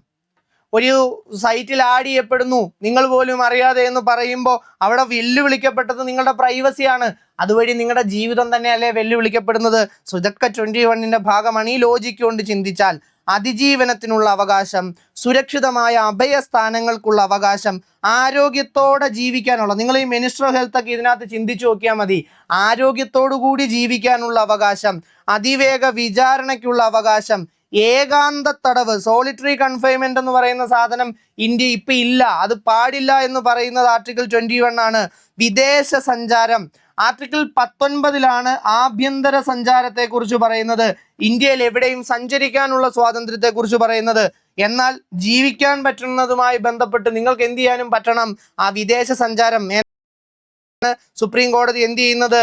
ഒരു സൈറ്റിൽ ആഡ് ചെയ്യപ്പെടുന്നു, നിങ്ങൾ പോലും അറിയാതെ എന്ന് പറയുമ്പോൾ അവിടെ വെല്ലുവിളിക്കപ്പെട്ടത് നിങ്ങളുടെ പ്രൈവസിയാണ്. അതുവഴി നിങ്ങളുടെ ജീവിതം തന്നെയല്ലേ വെല്ലുവിളിക്കപ്പെടുന്നത്? സോ ഇതൊക്കെ 21ന്റെ ഭാഗമാണ്. ഈ ലോജിക്ക് കൊണ്ട് ചിന്തിച്ചാൽ അതിജീവനത്തിനുള്ള അവകാശം, സുരക്ഷിതമായ അഭയസ്ഥാനങ്ങൾക്കുള്ള അവകാശം, ആരോഗ്യത്തോടെ ജീവിക്കാനുള്ള, നിങ്ങൾ ഈ മെനിസ്ട്രൽ ഹെൽത്ത് ഒക്കെ ഇതിനകത്ത് ചിന്തിച്ചു നോക്കിയാൽ മതി. ആരോഗ്യത്തോടു കൂടി ജീവിക്കാനുള്ള അവകാശം, അതിവേഗ വിചാരണയ്ക്കുള്ള അവകാശം, ഏകാന്ത തടവ്, സോളിറ്ററി കൺഫൈൻമെന്റ് എന്ന് പറയുന്ന സാധനം ഇന്ത്യ ഇപ്പം ഇല്ല, അത് പാടില്ല എന്ന് പറയുന്നത് ആർട്ടിക്കിൾ 21 ആണ്. വിദേശ സഞ്ചാരം ആർട്ടിക്കിൾ 19 ആഭ്യന്തര സഞ്ചാരത്തെ കുറിച്ച് പറയുന്നത്, ഇന്ത്യയിൽ എവിടെയും സഞ്ചരിക്കാനുള്ള സ്വാതന്ത്ര്യത്തെ കുറിച്ച് പറയുന്നത്. എന്നാൽ ജീവിക്കാൻ പറ്റുന്നതുമായി ബന്ധപ്പെട്ട് നിങ്ങൾക്ക് എന്ത് ചെയ്യാനും പറ്റണം, ആ വിദേശ സഞ്ചാരം. സുപ്രീം കോടതി എന്ത് ചെയ്യുന്നത്,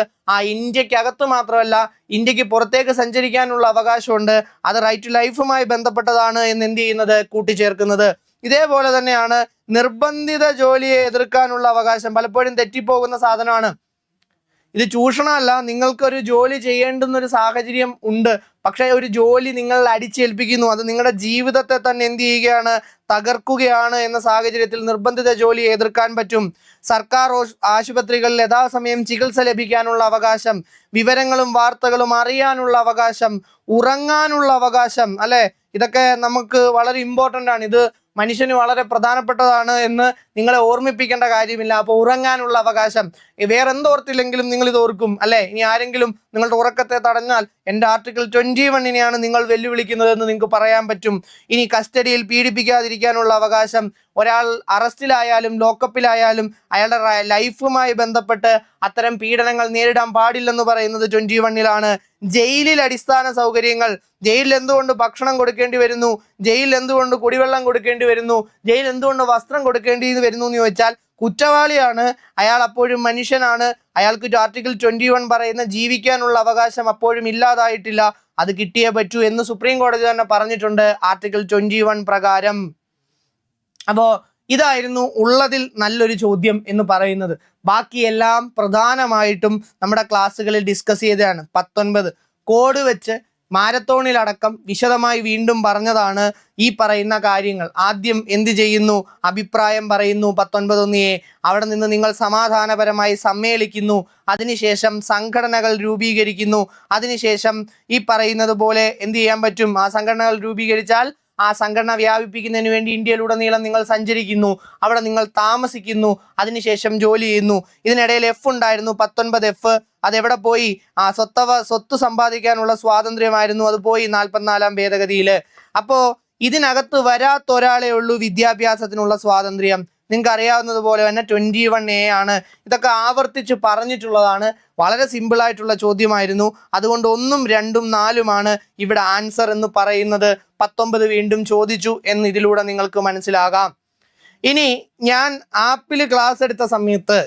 ഇന്ത്യക്കകത്ത് മാത്രമല്ല ഇന്ത്യക്ക് പുറത്തേക്ക് സഞ്ചരിക്കാനുള്ള അവകാശമുണ്ട്. അത് റൈറ്റ് ടു ലൈഫുമായി ബന്ധപ്പെട്ടതാണ് എന്ന് എന്ത് ചെയ്യുന്നത്, കൂട്ടിച്ചേർക്കുന്നത്. ഇതേപോലെ തന്നെയാണ് നിർബന്ധിത ജോലിയെ എതിർക്കാനുള്ള അവകാശം. പലപ്പോഴും തെറ്റിപ്പോകുന്ന സാധനമാണ്. ഇത് ചൂഷണമല്ല, നിങ്ങൾക്കൊരു ജോലി ചെയ്യേണ്ടുന്നൊരു സാഹചര്യം ഉണ്ട്, പക്ഷേ ഒരു ജോലി നിങ്ങൾ അടിച്ചേൽപ്പിക്കുന്നു, അത് നിങ്ങളുടെ ജീവിതത്തെ തന്നെ എന്ത് ചെയ്യുകയാണ്, തകർക്കുകയാണ് എന്ന സാഹചര്യത്തിൽ നിർബന്ധിത ജോലിയെ എതിർക്കാൻ പറ്റും. സർക്കാർ ആശുപത്രികളിൽ യഥാസമയം ചികിത്സ ലഭിക്കാനുള്ള അവകാശം, വിവരങ്ങളും വാർത്തകളും അറിയാനുള്ള അവകാശം, ഉറങ്ങാനുള്ള അവകാശം, അല്ലെ? ഇതൊക്കെ നമുക്ക് വളരെ ഇമ്പോർട്ടൻ്റ് ആണ്. ഇത് മനുഷ്യന് വളരെ പ്രധാനപ്പെട്ടതാണ് എന്ന് നിങ്ങളെ ഓർമ്മിപ്പിക്കേണ്ട കാര്യമില്ല. അപ്പോൾ ഉറങ്ങാനുള്ള അവകാശം, വേറെ എന്തോർത്തില്ലെങ്കിലും നിങ്ങൾ ഇത് ഓർക്കും, അല്ലേ? ഇനി ആരെങ്കിലും നിങ്ങളുടെ ഉറക്കത്തെ തടഞ്ഞാൽ എൻ്റെ ആർട്ടിക്കിൾ 21നെയാണ് നിങ്ങൾ വെല്ലുവിളിക്കുന്നതെന്ന് നിങ്ങൾക്ക് പറയാൻ പറ്റും. ഇനി കസ്റ്റഡിയിൽ പീഡിപ്പിക്കാതിരിക്കാനുള്ള അവകാശം, ഒരാൾ അറസ്റ്റിലായാലും ലോക്കപ്പിലായാലും അയാളുടെ ലൈഫുമായി ബന്ധപ്പെട്ട് അത്തരം പീഡനങ്ങൾ നേരിടാൻ പാടില്ലെന്ന് പറയുന്നത് 21 ജയിലിൽ അടിസ്ഥാന സൗകര്യങ്ങൾ, ജയിലിൽ എന്തുകൊണ്ട് ഭക്ഷണം കൊടുക്കേണ്ടി വരുന്നു, ജയിലിൽ എന്തുകൊണ്ട് കുടിവെള്ളം കൊടുക്കേണ്ടി വരുന്നു, ജയിലിൽ എന്തുകൊണ്ട് വസ്ത്രം കൊടുക്കേണ്ടി വരുന്നു എന്ന് ചോദിച്ചാൽ കുറ്റവാളിയാണ് അയാൾ, അപ്പോഴും മനുഷ്യനാണ്. അയാൾക്ക് ആർട്ടിക്കിൾ 21 പറയുന്ന ജീവിക്കാനുള്ള അവകാശം അപ്പോഴും ഇല്ലാതായിട്ടില്ല, അത് കിട്ടിയേ പറ്റൂ എന്ന് സുപ്രീം കോടതി തന്നെ പറഞ്ഞിട്ടുണ്ട് ആർട്ടിക്കിൾ 21 പ്രകാരം. അപ്പോൾ ഇതായിരുന്നു ഉള്ളതിൽ നല്ലൊരു ചോദ്യം എന്ന് പറയുന്നത്. ബാക്കിയെല്ലാം പ്രധാനമായിട്ടും നമ്മുടെ ക്ലാസ്സുകളിൽ ഡിസ്കസ് ചെയ്തതാണ്. 19 കോഡ് വെച്ച് മാരത്തോണിലടക്കം വിശദമായി വീണ്ടും പറഞ്ഞതാണ് ഈ പറയുന്ന കാര്യങ്ങൾ. ആദ്യം എന്ത് ചെയ്യുന്നു, അഭിപ്രായം പറയുന്നു 19(1)(a. അവിടെ നിന്ന് നിങ്ങൾ സമാധാനപരമായി സമ്മേളിക്കുന്നു, അതിനുശേഷം സംഘടനകൾ രൂപീകരിക്കുന്നു, അതിനുശേഷം ഈ പറയുന്നത് പോലെ എന്ത് ചെയ്യാൻ പറ്റും, ആ സംഘടനകൾ രൂപീകരിച്ചാൽ ആ സംഘടന വ്യാപിപ്പിക്കുന്നതിന് വേണ്ടി ഇന്ത്യയിലുടനീളം നിങ്ങൾ സഞ്ചരിക്കുന്നു, അവിടെ നിങ്ങൾ താമസിക്കുന്നു, അതിനുശേഷം ജോലി ചെയ്യുന്നു. ഇതിനിടയിൽ F ഉണ്ടായിരുന്നു, 19F. അതെവിടെ പോയി? സ്വത്ത് സമ്പാദിക്കാനുള്ള സ്വാതന്ത്ര്യമായിരുന്നു, അത് പോയി 44-ാം ഭേദഗതിയിൽ. അപ്പോൾ ഇതിനകത്ത് വരാത്തൊരാളെ ഉള്ളൂ വിദ്യാഭ്യാസത്തിനുള്ള സ്വാതന്ത്ര്യം. നിങ്ങൾക്ക് അറിയാവുന്നതുപോലെ തന്നെ 21A ആണ്. ഇതൊക്കെ ആവർത്തിച്ച് പറഞ്ഞിട്ടുള്ളതാണ്. വളരെ സിമ്പിളായിട്ടുള്ള ചോദ്യമായിരുന്നു. അതുകൊണ്ട് 1, 2, 4 ഇവിടെ ആൻസർ എന്ന് പറയുന്നത്. 19 വീണ്ടും ചോദിച്ചു എന്ന് ഇതിലൂടെ നിങ്ങൾക്ക് മനസ്സിലാകാം. ഇനി ഞാൻ ആപ്പിൽ ക്ലാസ് എടുത്ത സമയത്ത്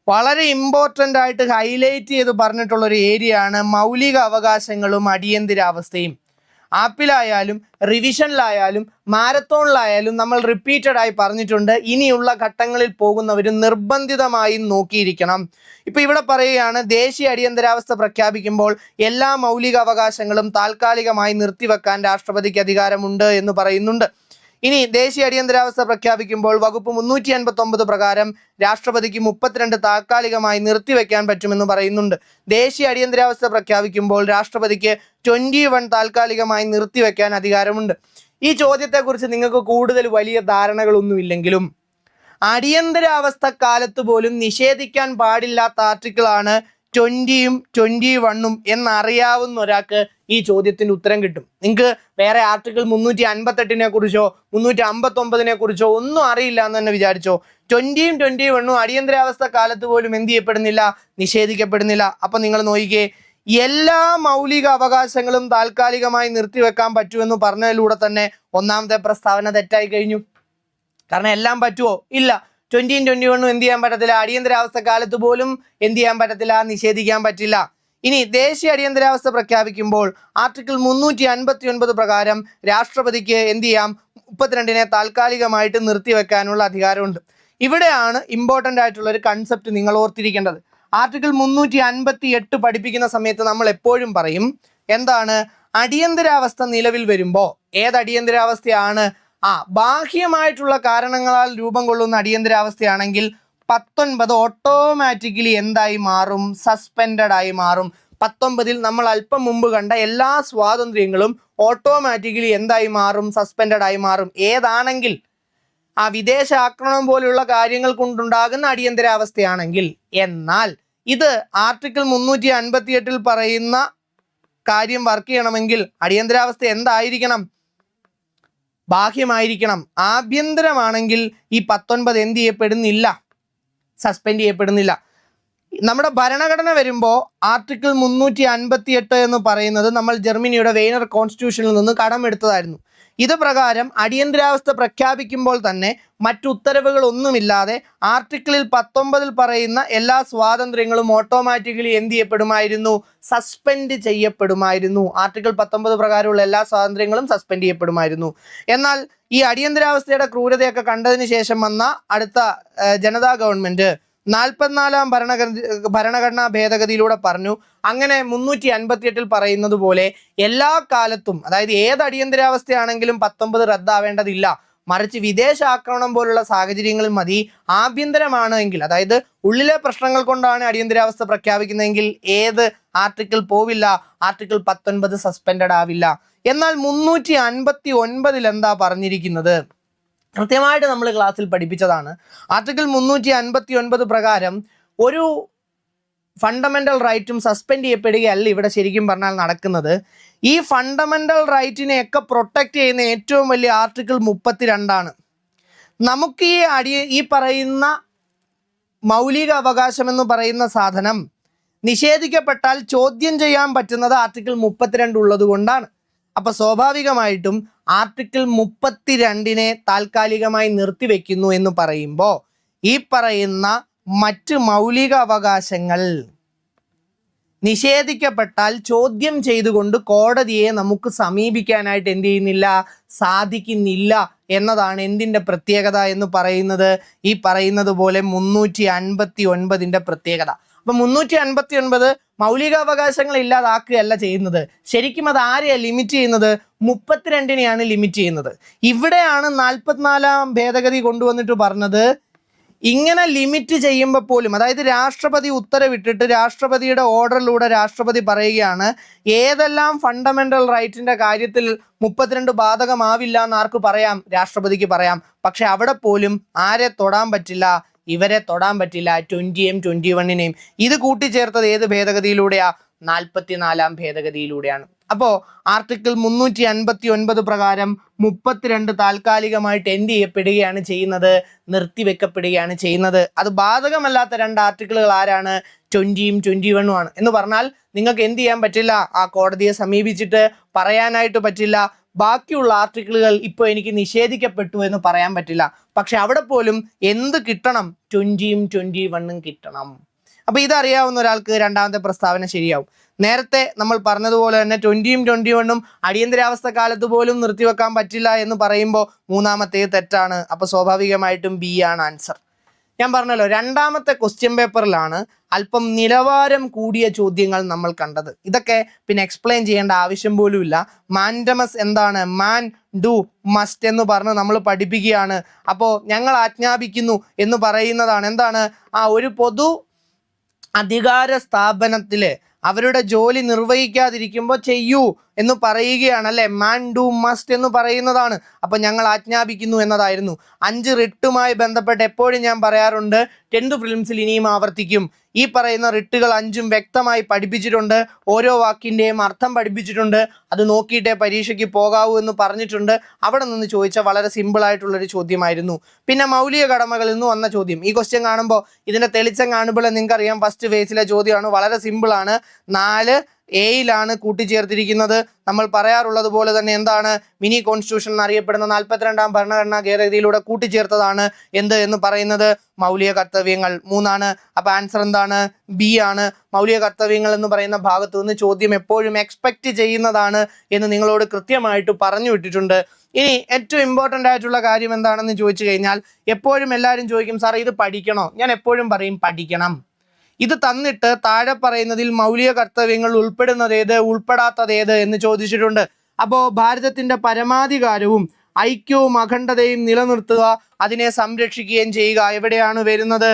വളരെ ഇമ്പോർട്ടൻ്റ് ആയിട്ട് ഹൈലൈറ്റ് ചെയ്ത് പറഞ്ഞിട്ടുള്ളൊരു ഏരിയ ആണ് മൗലിക അവകാശങ്ങളും അടിയന്തരാവസ്ഥയും. ആപ്പിലായാലും റിവിഷനിലായാലും മാരത്തോണിലായാലും നമ്മൾ റിപ്പീറ്റഡ് ആയി പറഞ്ഞിട്ടുണ്ട്, ഇനിയുള്ള ഘട്ടങ്ങളിൽ പോകുന്നവർ നിർബന്ധിതമായും നോക്കിയിരിക്കണം. ഇപ്പം ഇവിടെ പറയുകയാണ്, ദേശീയ അടിയന്തരാവസ്ഥ പ്രഖ്യാപിക്കുമ്പോൾ എല്ലാ മൗലിക അവകാശങ്ങളും താൽക്കാലികമായി നിർത്തിവെക്കാൻ രാഷ്ട്രപതിക്ക് അധികാരമുണ്ട് എന്ന് പറയുന്നുണ്ട്. ഇനി ദേശീയ അടിയന്തരാവസ്ഥ പ്രഖ്യാപിക്കുമ്പോൾ വകുപ്പ് 359 പ്രകാരം രാഷ്ട്രപതിക്ക് 32 താൽക്കാലികമായി നിർത്തിവെക്കാൻ പറ്റുമെന്ന് പറയുന്നുണ്ട്. ദേശീയ അടിയന്തരാവസ്ഥ പ്രഖ്യാപിക്കുമ്പോൾ രാഷ്ട്രപതിക്ക് 21 താൽക്കാലികമായി നിർത്തിവെക്കാൻ അധികാരമുണ്ട്. ഈ ചോദ്യത്തെക്കുറിച്ച് നിങ്ങൾക്ക് കൂടുതൽ വലിയ ധാരണകളൊന്നുമില്ലെങ്കിലും അടിയന്തരാവസ്ഥ കാലത്ത് പോലും നിഷേധിക്കാൻ പാടില്ലാത്ത ആർട്ടിക്കിളാണ് 20-ഉം 21-ഉം എന്നറിയാവുന്ന ഒരാൾക്ക് ഈ ചോദ്യത്തിന് ഉത്തരം കിട്ടും. നിങ്ങൾക്ക് വേറെ ആർട്ടിക്കിൾ 358 കുറിച്ചോ 359 കുറിച്ചോ ഒന്നും അറിയില്ല എന്ന് തന്നെ വിചാരിച്ചോ. 20യും 21 അടിയന്തരാവസ്ഥ കാലത്ത് പോലും എന്ത് ചെയ്യപ്പെടുന്നില്ല, നിഷേധിക്കപ്പെടുന്നില്ല. അപ്പൊ നിങ്ങൾ നോക്കിക്കേ, എല്ലാ മൗലിക അവകാശങ്ങളും താൽക്കാലികമായി നിർത്തിവെക്കാൻ പറ്റുമെന്ന് പറഞ്ഞതിലൂടെ തന്നെ ഒന്നാമത്തെ പ്രസ്താവന തെറ്റായി കഴിഞ്ഞു. കാരണം എല്ലാം പറ്റുമോ? ഇല്ല. 20യും 21 എന്ത് ചെയ്യാൻ പറ്റത്തില്ല, അടിയന്തരാവസ്ഥ കാലത്ത് പോലും എന്ത് ചെയ്യാൻ പറ്റത്തില്ല, നിഷേധിക്കാൻ പറ്റില്ല. ഇനി ദേശീയ അടിയന്തരാവസ്ഥ പ്രഖ്യാപിക്കുമ്പോൾ ആർട്ടിക്കിൾ 359 പ്രകാരം രാഷ്ട്രപതിക്ക് എന്ത് ചെയ്യാം, 32നെ താൽക്കാലികമായിട്ട് നിർത്തിവെക്കാനുള്ള അധികാരമുണ്ട്. ഇവിടെയാണ് ഇമ്പോർട്ടൻ്റ് ആയിട്ടുള്ള ഒരു കൺസെപ്റ്റ് നിങ്ങൾ ഓർത്തിരിക്കേണ്ടത്. ആർട്ടിക്കിൾ 358 പഠിപ്പിക്കുന്ന സമയത്ത് നമ്മൾ എപ്പോഴും പറയും എന്താണ്, അടിയന്തരാവസ്ഥ നിലവിൽ വരുമ്പോൾ ഏത് അടിയന്തരാവസ്ഥയാണ്, ബാഹ്യമായിട്ടുള്ള കാരണങ്ങളാൽ രൂപം കൊള്ളുന്ന അടിയന്തരാവസ്ഥയാണെങ്കിൽ 19 ഓട്ടോമാറ്റിക്കലി എന്തായി മാറും, സസ്പെൻഡഡ് ആയി മാറും. 19ൽ നമ്മൾ അല്പം മുമ്പ് കണ്ട എല്ലാ സ്വാതന്ത്ര്യങ്ങളും ഓട്ടോമാറ്റിക്കലി എന്തായി മാറും, സസ്പെൻഡഡ് ആയി മാറും. ഏതാണെങ്കിൽ വിദേശ ആക്രമണം പോലുള്ള കാര്യങ്ങൾ കൊണ്ടുണ്ടാകുന്ന അടിയന്തരാവസ്ഥയാണെങ്കിൽ. എന്നാൽ ഇത് ആർട്ടിക്കിൾ 358 പറയുന്ന കാര്യം വർക്ക് ചെയ്യണമെങ്കിൽ അടിയന്തരാവസ്ഥ എന്തായിരിക്കണം, ബാഹ്യമായിരിക്കണം. ആഭ്യന്തരമാണെങ്കിൽ ഈ 19 എന്ത് ചെയ്യപ്പെടുന്നില്ല, സസ്പെൻഡ് ചെയ്യപ്പെടുന്നില്ല. നമ്മുടെ ഭരണഘടന വരുമ്പോൾ ആർട്ടിക്കിൾ 358 എന്ന് പറയുന്നത് നമ്മൾ ജർമ്മനിയുടെ വെയ്നർ കോൺസ്റ്റിറ്റ്യൂഷനിൽ നിന്ന് കടമെടുത്തതായിരുന്നു. ഇത് പ്രകാരം അടിയന്തരാവസ്ഥ പ്രഖ്യാപിക്കുമ്പോൾ തന്നെ മറ്റു ഉത്തരവുകളൊന്നുമില്ലാതെ ആർട്ടിക്കിളിൽ 19 പറയുന്ന എല്ലാ സ്വാതന്ത്ര്യങ്ങളും ഓട്ടോമാറ്റിക്കലി എന്ത് ചെയ്യപ്പെടുമായിരുന്നു, സസ്പെൻഡ് ചെയ്യപ്പെടുമായിരുന്നു. ആർട്ടിക്കിൾ 19 പ്രകാരമുള്ള എല്ലാ സ്വാതന്ത്ര്യങ്ങളും സസ്പെൻഡ് ചെയ്യപ്പെടുമായിരുന്നു. എന്നാൽ ഈ അടിയന്തരാവസ്ഥയുടെ ക്രൂരതയൊക്കെ കണ്ടതിന് ശേഷം വന്ന അടുത്ത ജനതാ ഗവൺമെന്റ് 44ാം ഭരണഘടനാ ഭേദഗതിയിലൂടെ പറഞ്ഞു, അങ്ങനെ 358 പറയുന്നത് പോലെ എല്ലാ കാലത്തും, അതായത് ഏത് അടിയന്തരാവസ്ഥയാണെങ്കിലും 19 റദ്ദാവേണ്ടതില്ല. മറിച്ച് വിദേശ ആക്രമണം പോലുള്ള സാഹചര്യങ്ങളിൽ മതി. ആഭ്യന്തരമാണ് എങ്കിൽ, അതായത് ഉള്ളിലെ പ്രശ്നങ്ങൾ കൊണ്ടാണ് അടിയന്തരാവസ്ഥ പ്രഖ്യാപിക്കുന്നതെങ്കിൽ ഏത് ആർട്ടിക്കിൾ പോവില്ല, ആർട്ടിക്കിൾ 19 സസ്പെൻഡഡ് ആവില്ല. എന്നാൽ 359 എന്താ പറഞ്ഞിരിക്കുന്നത്, കൃത്യമായിട്ട് നമ്മൾ ക്ലാസ്സിൽ പഠിപ്പിച്ചതാണ്. ആർട്ടിക്കിൾ 359 പ്രകാരം ഒരു ഫണ്ടമെന്റൽ റൈറ്റും സസ്പെൻഡ് ചെയ്യപ്പെടുകയല്ല ഇവിടെ ശരിക്കും പറഞ്ഞാൽ നടക്കുന്നത്. ഈ ഫണ്ടമെന്റൽ റൈറ്റിനെയൊക്കെ പ്രൊട്ടക്റ്റ് ചെയ്യുന്ന ഏറ്റവും വലിയ ആർട്ടിക്കിൾ 32 നമുക്ക് ഈ പറയുന്ന മൗലിക അവകാശം എന്ന് പറയുന്ന സാധനം നിഷേധിക്കപ്പെട്ടാൽ ചോദ്യം ചെയ്യാൻ പറ്റുന്നത് ആർട്ടിക്കിൾ 32 ഉള്ളത് കൊണ്ടാണ്. അപ്പൊ സ്വാഭാവികമായിട്ടും ആർട്ടിക്കിൾ 32നെ താൽക്കാലികമായി നിർത്തിവെക്കുന്നു എന്ന് പറയുമ്പോൾ ഈ പറയുന്ന മറ്റ് മൗലിക അവകാശങ്ങൾ നിഷേധിക്കപ്പെട്ടാൽ ചോദ്യം ചെയ്തുകൊണ്ട് കോടതിയെ നമുക്ക് സമീപിക്കാനായിട്ട് എന്ത് ചെയ്യുന്നില്ല, സാധിക്കുന്നില്ല എന്നതാണ് എന്തിൻ്റെ പ്രത്യേകത എന്ന് പറയുന്നത്. ഈ പറയുന്നത് പോലെ 359ന്റെ പ്രത്യേകത. അപ്പൊ 359 മൗലികാവകാശങ്ങൾ ഇല്ലാതാക്കുകയല്ല ചെയ്യുന്നത്. ശരിക്കും അത് ആരെയാണ് ലിമിറ്റ് ചെയ്യുന്നത്, 32നെയാണ് ലിമിറ്റ് ചെയ്യുന്നത്. ഇവിടെയാണ് 44ാം ഭേദഗതി കൊണ്ടുവന്നിട്ട് പറഞ്ഞത് ഇങ്ങനെ ലിമിറ്റ് ചെയ്യുമ്പോൾ പോലും, അതായത് രാഷ്ട്രപതി ഉത്തരവിട്ടിട്ട് രാഷ്ട്രപതിയുടെ ഓർഡറിലൂടെ രാഷ്ട്രപതി പറയുകയാണ് ഏതെല്ലാം ഫണ്ടമെന്റൽ റൈറ്റിന്റെ കാര്യത്തിൽ 32 ബാധകമാവില്ല എന്ന് ആർക്ക് പറയാം, രാഷ്ട്രപതിക്ക് പറയാം. പക്ഷെ അവിടെ പോലും ആരെ തൊടാൻ പറ്റില്ല, ഇവരെ തൊടാൻ പറ്റില്ല, 20യും 21നെയും. ഇത് കൂട്ടിച്ചേർത്തത് ഏത് ഭേദഗതിയിലൂടെയാ, 44ാം ഭേദഗതിയിലൂടെയാണ്. അപ്പോൾ ആർട്ടിക്കിൾ 359 പ്രകാരം 32 താൽക്കാലികമായിട്ട് എന്ത് ചെയ്യപ്പെടുകയാണ് ചെയ്യുന്നത്, നിർത്തിവെക്കപ്പെടുകയാണ് ചെയ്യുന്നത്. അത് ബാധകമല്ലാത്ത 2 ആർട്ടിക്കിളുകൾ ആരാണ്, 20യും 21ഉം ആണ്. എന്ന് പറഞ്ഞാൽ നിങ്ങൾക്ക് എന്ത് ചെയ്യാൻ പറ്റില്ല, ആ കോടതിയെ സമീപിച്ചിട്ട് പറയാനായിട്ട് പറ്റില്ല ബാക്കിയുള്ള ആർട്ടിക്കിളുകൾ ഇപ്പോൾ എനിക്ക് നിഷേധിക്കപ്പെട്ടു എന്ന് പറയാൻ പറ്റില്ല. പക്ഷെ അവിടെ പോലും എന്ത് കിട്ടണം, 20യും 21ഉം കിട്ടണം. അപ്പോൾ ഇതറിയാവുന്ന ഒരാൾക്ക് രണ്ടാമത്തെ പ്രസ്താവന ശരിയാവും. നേരത്തെ നമ്മൾ പറഞ്ഞതുപോലെ തന്നെ 20യും 21ഉം അടിയന്തരാവസ്ഥ കാലത്ത് പോലും നിർത്തിവെക്കാൻ പറ്റില്ല എന്ന് പറയുമ്പോൾ മൂന്നാമത്തേത് തെറ്റാണ്. അപ്പോൾ സ്വാഭാവികമായിട്ടും ബി ആണ് ആൻസർ. ഞാൻ പറഞ്ഞല്ലോ, രണ്ടാമത്തെ ക്വസ്റ്റ്യൻ പേപ്പറിലാണ് അല്പം നിലവാരം കൂടിയ ചോദ്യങ്ങൾ നമ്മൾ കണ്ടത്. ഇതൊക്കെ പിന്നെ എക്സ്പ്ലെയിൻ ചെയ്യേണ്ട ആവശ്യം പോലും ഇല്ല. മാൻഡമസ് എന്താണ്, മാൻ ഡു മസ്റ്റ് എന്ന് പറഞ്ഞ് നമ്മൾ പഠിപ്പിക്കുകയാണ്. അപ്പോൾ ഞങ്ങൾ ആജ്ഞാപിക്കുന്നു എന്ന് പറയുന്നതാണ് എന്താണ്, ഒരു പൊതു അധികാര സ്ഥാപനത്തിൽ അവരുടെ ജോലി നിർവഹിക്കാതിരിക്കുമ്പോൾ ചെയ്യൂ എന്ന് പറയുകയാണ് അല്ലേ, മാൻ ഡു മസ്റ്റ് എന്ന് പറയുന്നതാണ്. അപ്പം ഞങ്ങൾ ആജ്ഞാപിക്കുന്നു എന്നതായിരുന്നു. 5 റിട്ടുമായി ബന്ധപ്പെട്ട് എപ്പോഴും ഞാൻ പറയാറുണ്ട്, 10th പ്രിലിംസിൽ ഇനിയും ആവർത്തിക്കും. ഈ പറയുന്ന റിട്ടുകൾ 5ഉം വ്യക്തമായി പഠിപ്പിച്ചിട്ടുണ്ട്. ഓരോ വാക്കിൻ്റെയും അർത്ഥം പഠിപ്പിച്ചിട്ടുണ്ട്. അത് നോക്കിയിട്ടേ പരീക്ഷയ്ക്ക് പോകാവൂ എന്ന് പറഞ്ഞിട്ടുണ്ട്. അവിടെ നിന്ന് ചോദിച്ച വളരെ സിമ്പിളായിട്ടുള്ളൊരു ചോദ്യമായിരുന്നു. പിന്നെ മൗലിക കടമകളിൽ നിന്ന് വന്ന ചോദ്യം. ഈ ക്വസ്റ്റ്യൻ കാണുമ്പോൾ ഇതിൻ്റെ തെളിച്ചം കാണുമ്പോൾ നിങ്ങൾക്കറിയാം ഫസ്റ്റ് ഫേസിലെ ചോദ്യമാണ്. വളരെ സിമ്പിളാണ്. 4A കൂട്ടിച്ചേർത്തിരിക്കുന്നത്. നമ്മൾ പറയാറുള്ളത് പോലെ തന്നെ എന്താണ് മിനി കോൺസ്റ്റിറ്റ്യൂഷൻ എന്നറിയപ്പെടുന്ന 42ാം ഭരണഘടനാ ഭേദഗതിയിലൂടെ കൂട്ടിച്ചേർത്തതാണ് എന്ന് പറയുന്നത് മൗലിക കർത്തവ്യങ്ങൾ. 3. അപ്പോൾ ആൻസർ എന്താണ്? ബി ആണ്. മൗലിക കർത്തവ്യങ്ങൾ എന്ന് പറയുന്ന ഭാഗത്തു നിന്ന് ചോദ്യം എപ്പോഴും എക്സ്പെക്റ്റ് ചെയ്യുന്നതാണ് എന്ന് നിങ്ങളോട് കൃത്യമായിട്ട് പറഞ്ഞു വിട്ടിട്ടുണ്ട്. ഇനി ഏറ്റവും ഇമ്പോർട്ടൻ്റ് ആയിട്ടുള്ള കാര്യം എന്താണെന്ന് ചോദിച്ചു കഴിഞ്ഞാൽ എപ്പോഴും എല്ലാവരും ചോദിക്കും, സാർ ഇത് പഠിക്കണോ? ഞാൻ എപ്പോഴും പറയും പഠിക്കണം. ഇത് തന്നിട്ട് താഴെ പറയുന്നതിൽ മൗലിക കർത്തവ്യങ്ങൾ ഉൾപ്പെടുന്നതേത് ഉൾപ്പെടാത്തതേത് എന്ന് ചോദിച്ചിട്ടുണ്ട്. അപ്പോൾ ഭാരതത്തിൻ്റെ പരമാധികാരവും ഐക്യവും അഖണ്ഡതയും നിലനിർത്തുക, അതിനെ സംരക്ഷിക്കുകയും ചെയ്യുക എവിടെയാണ് വരുന്നത്?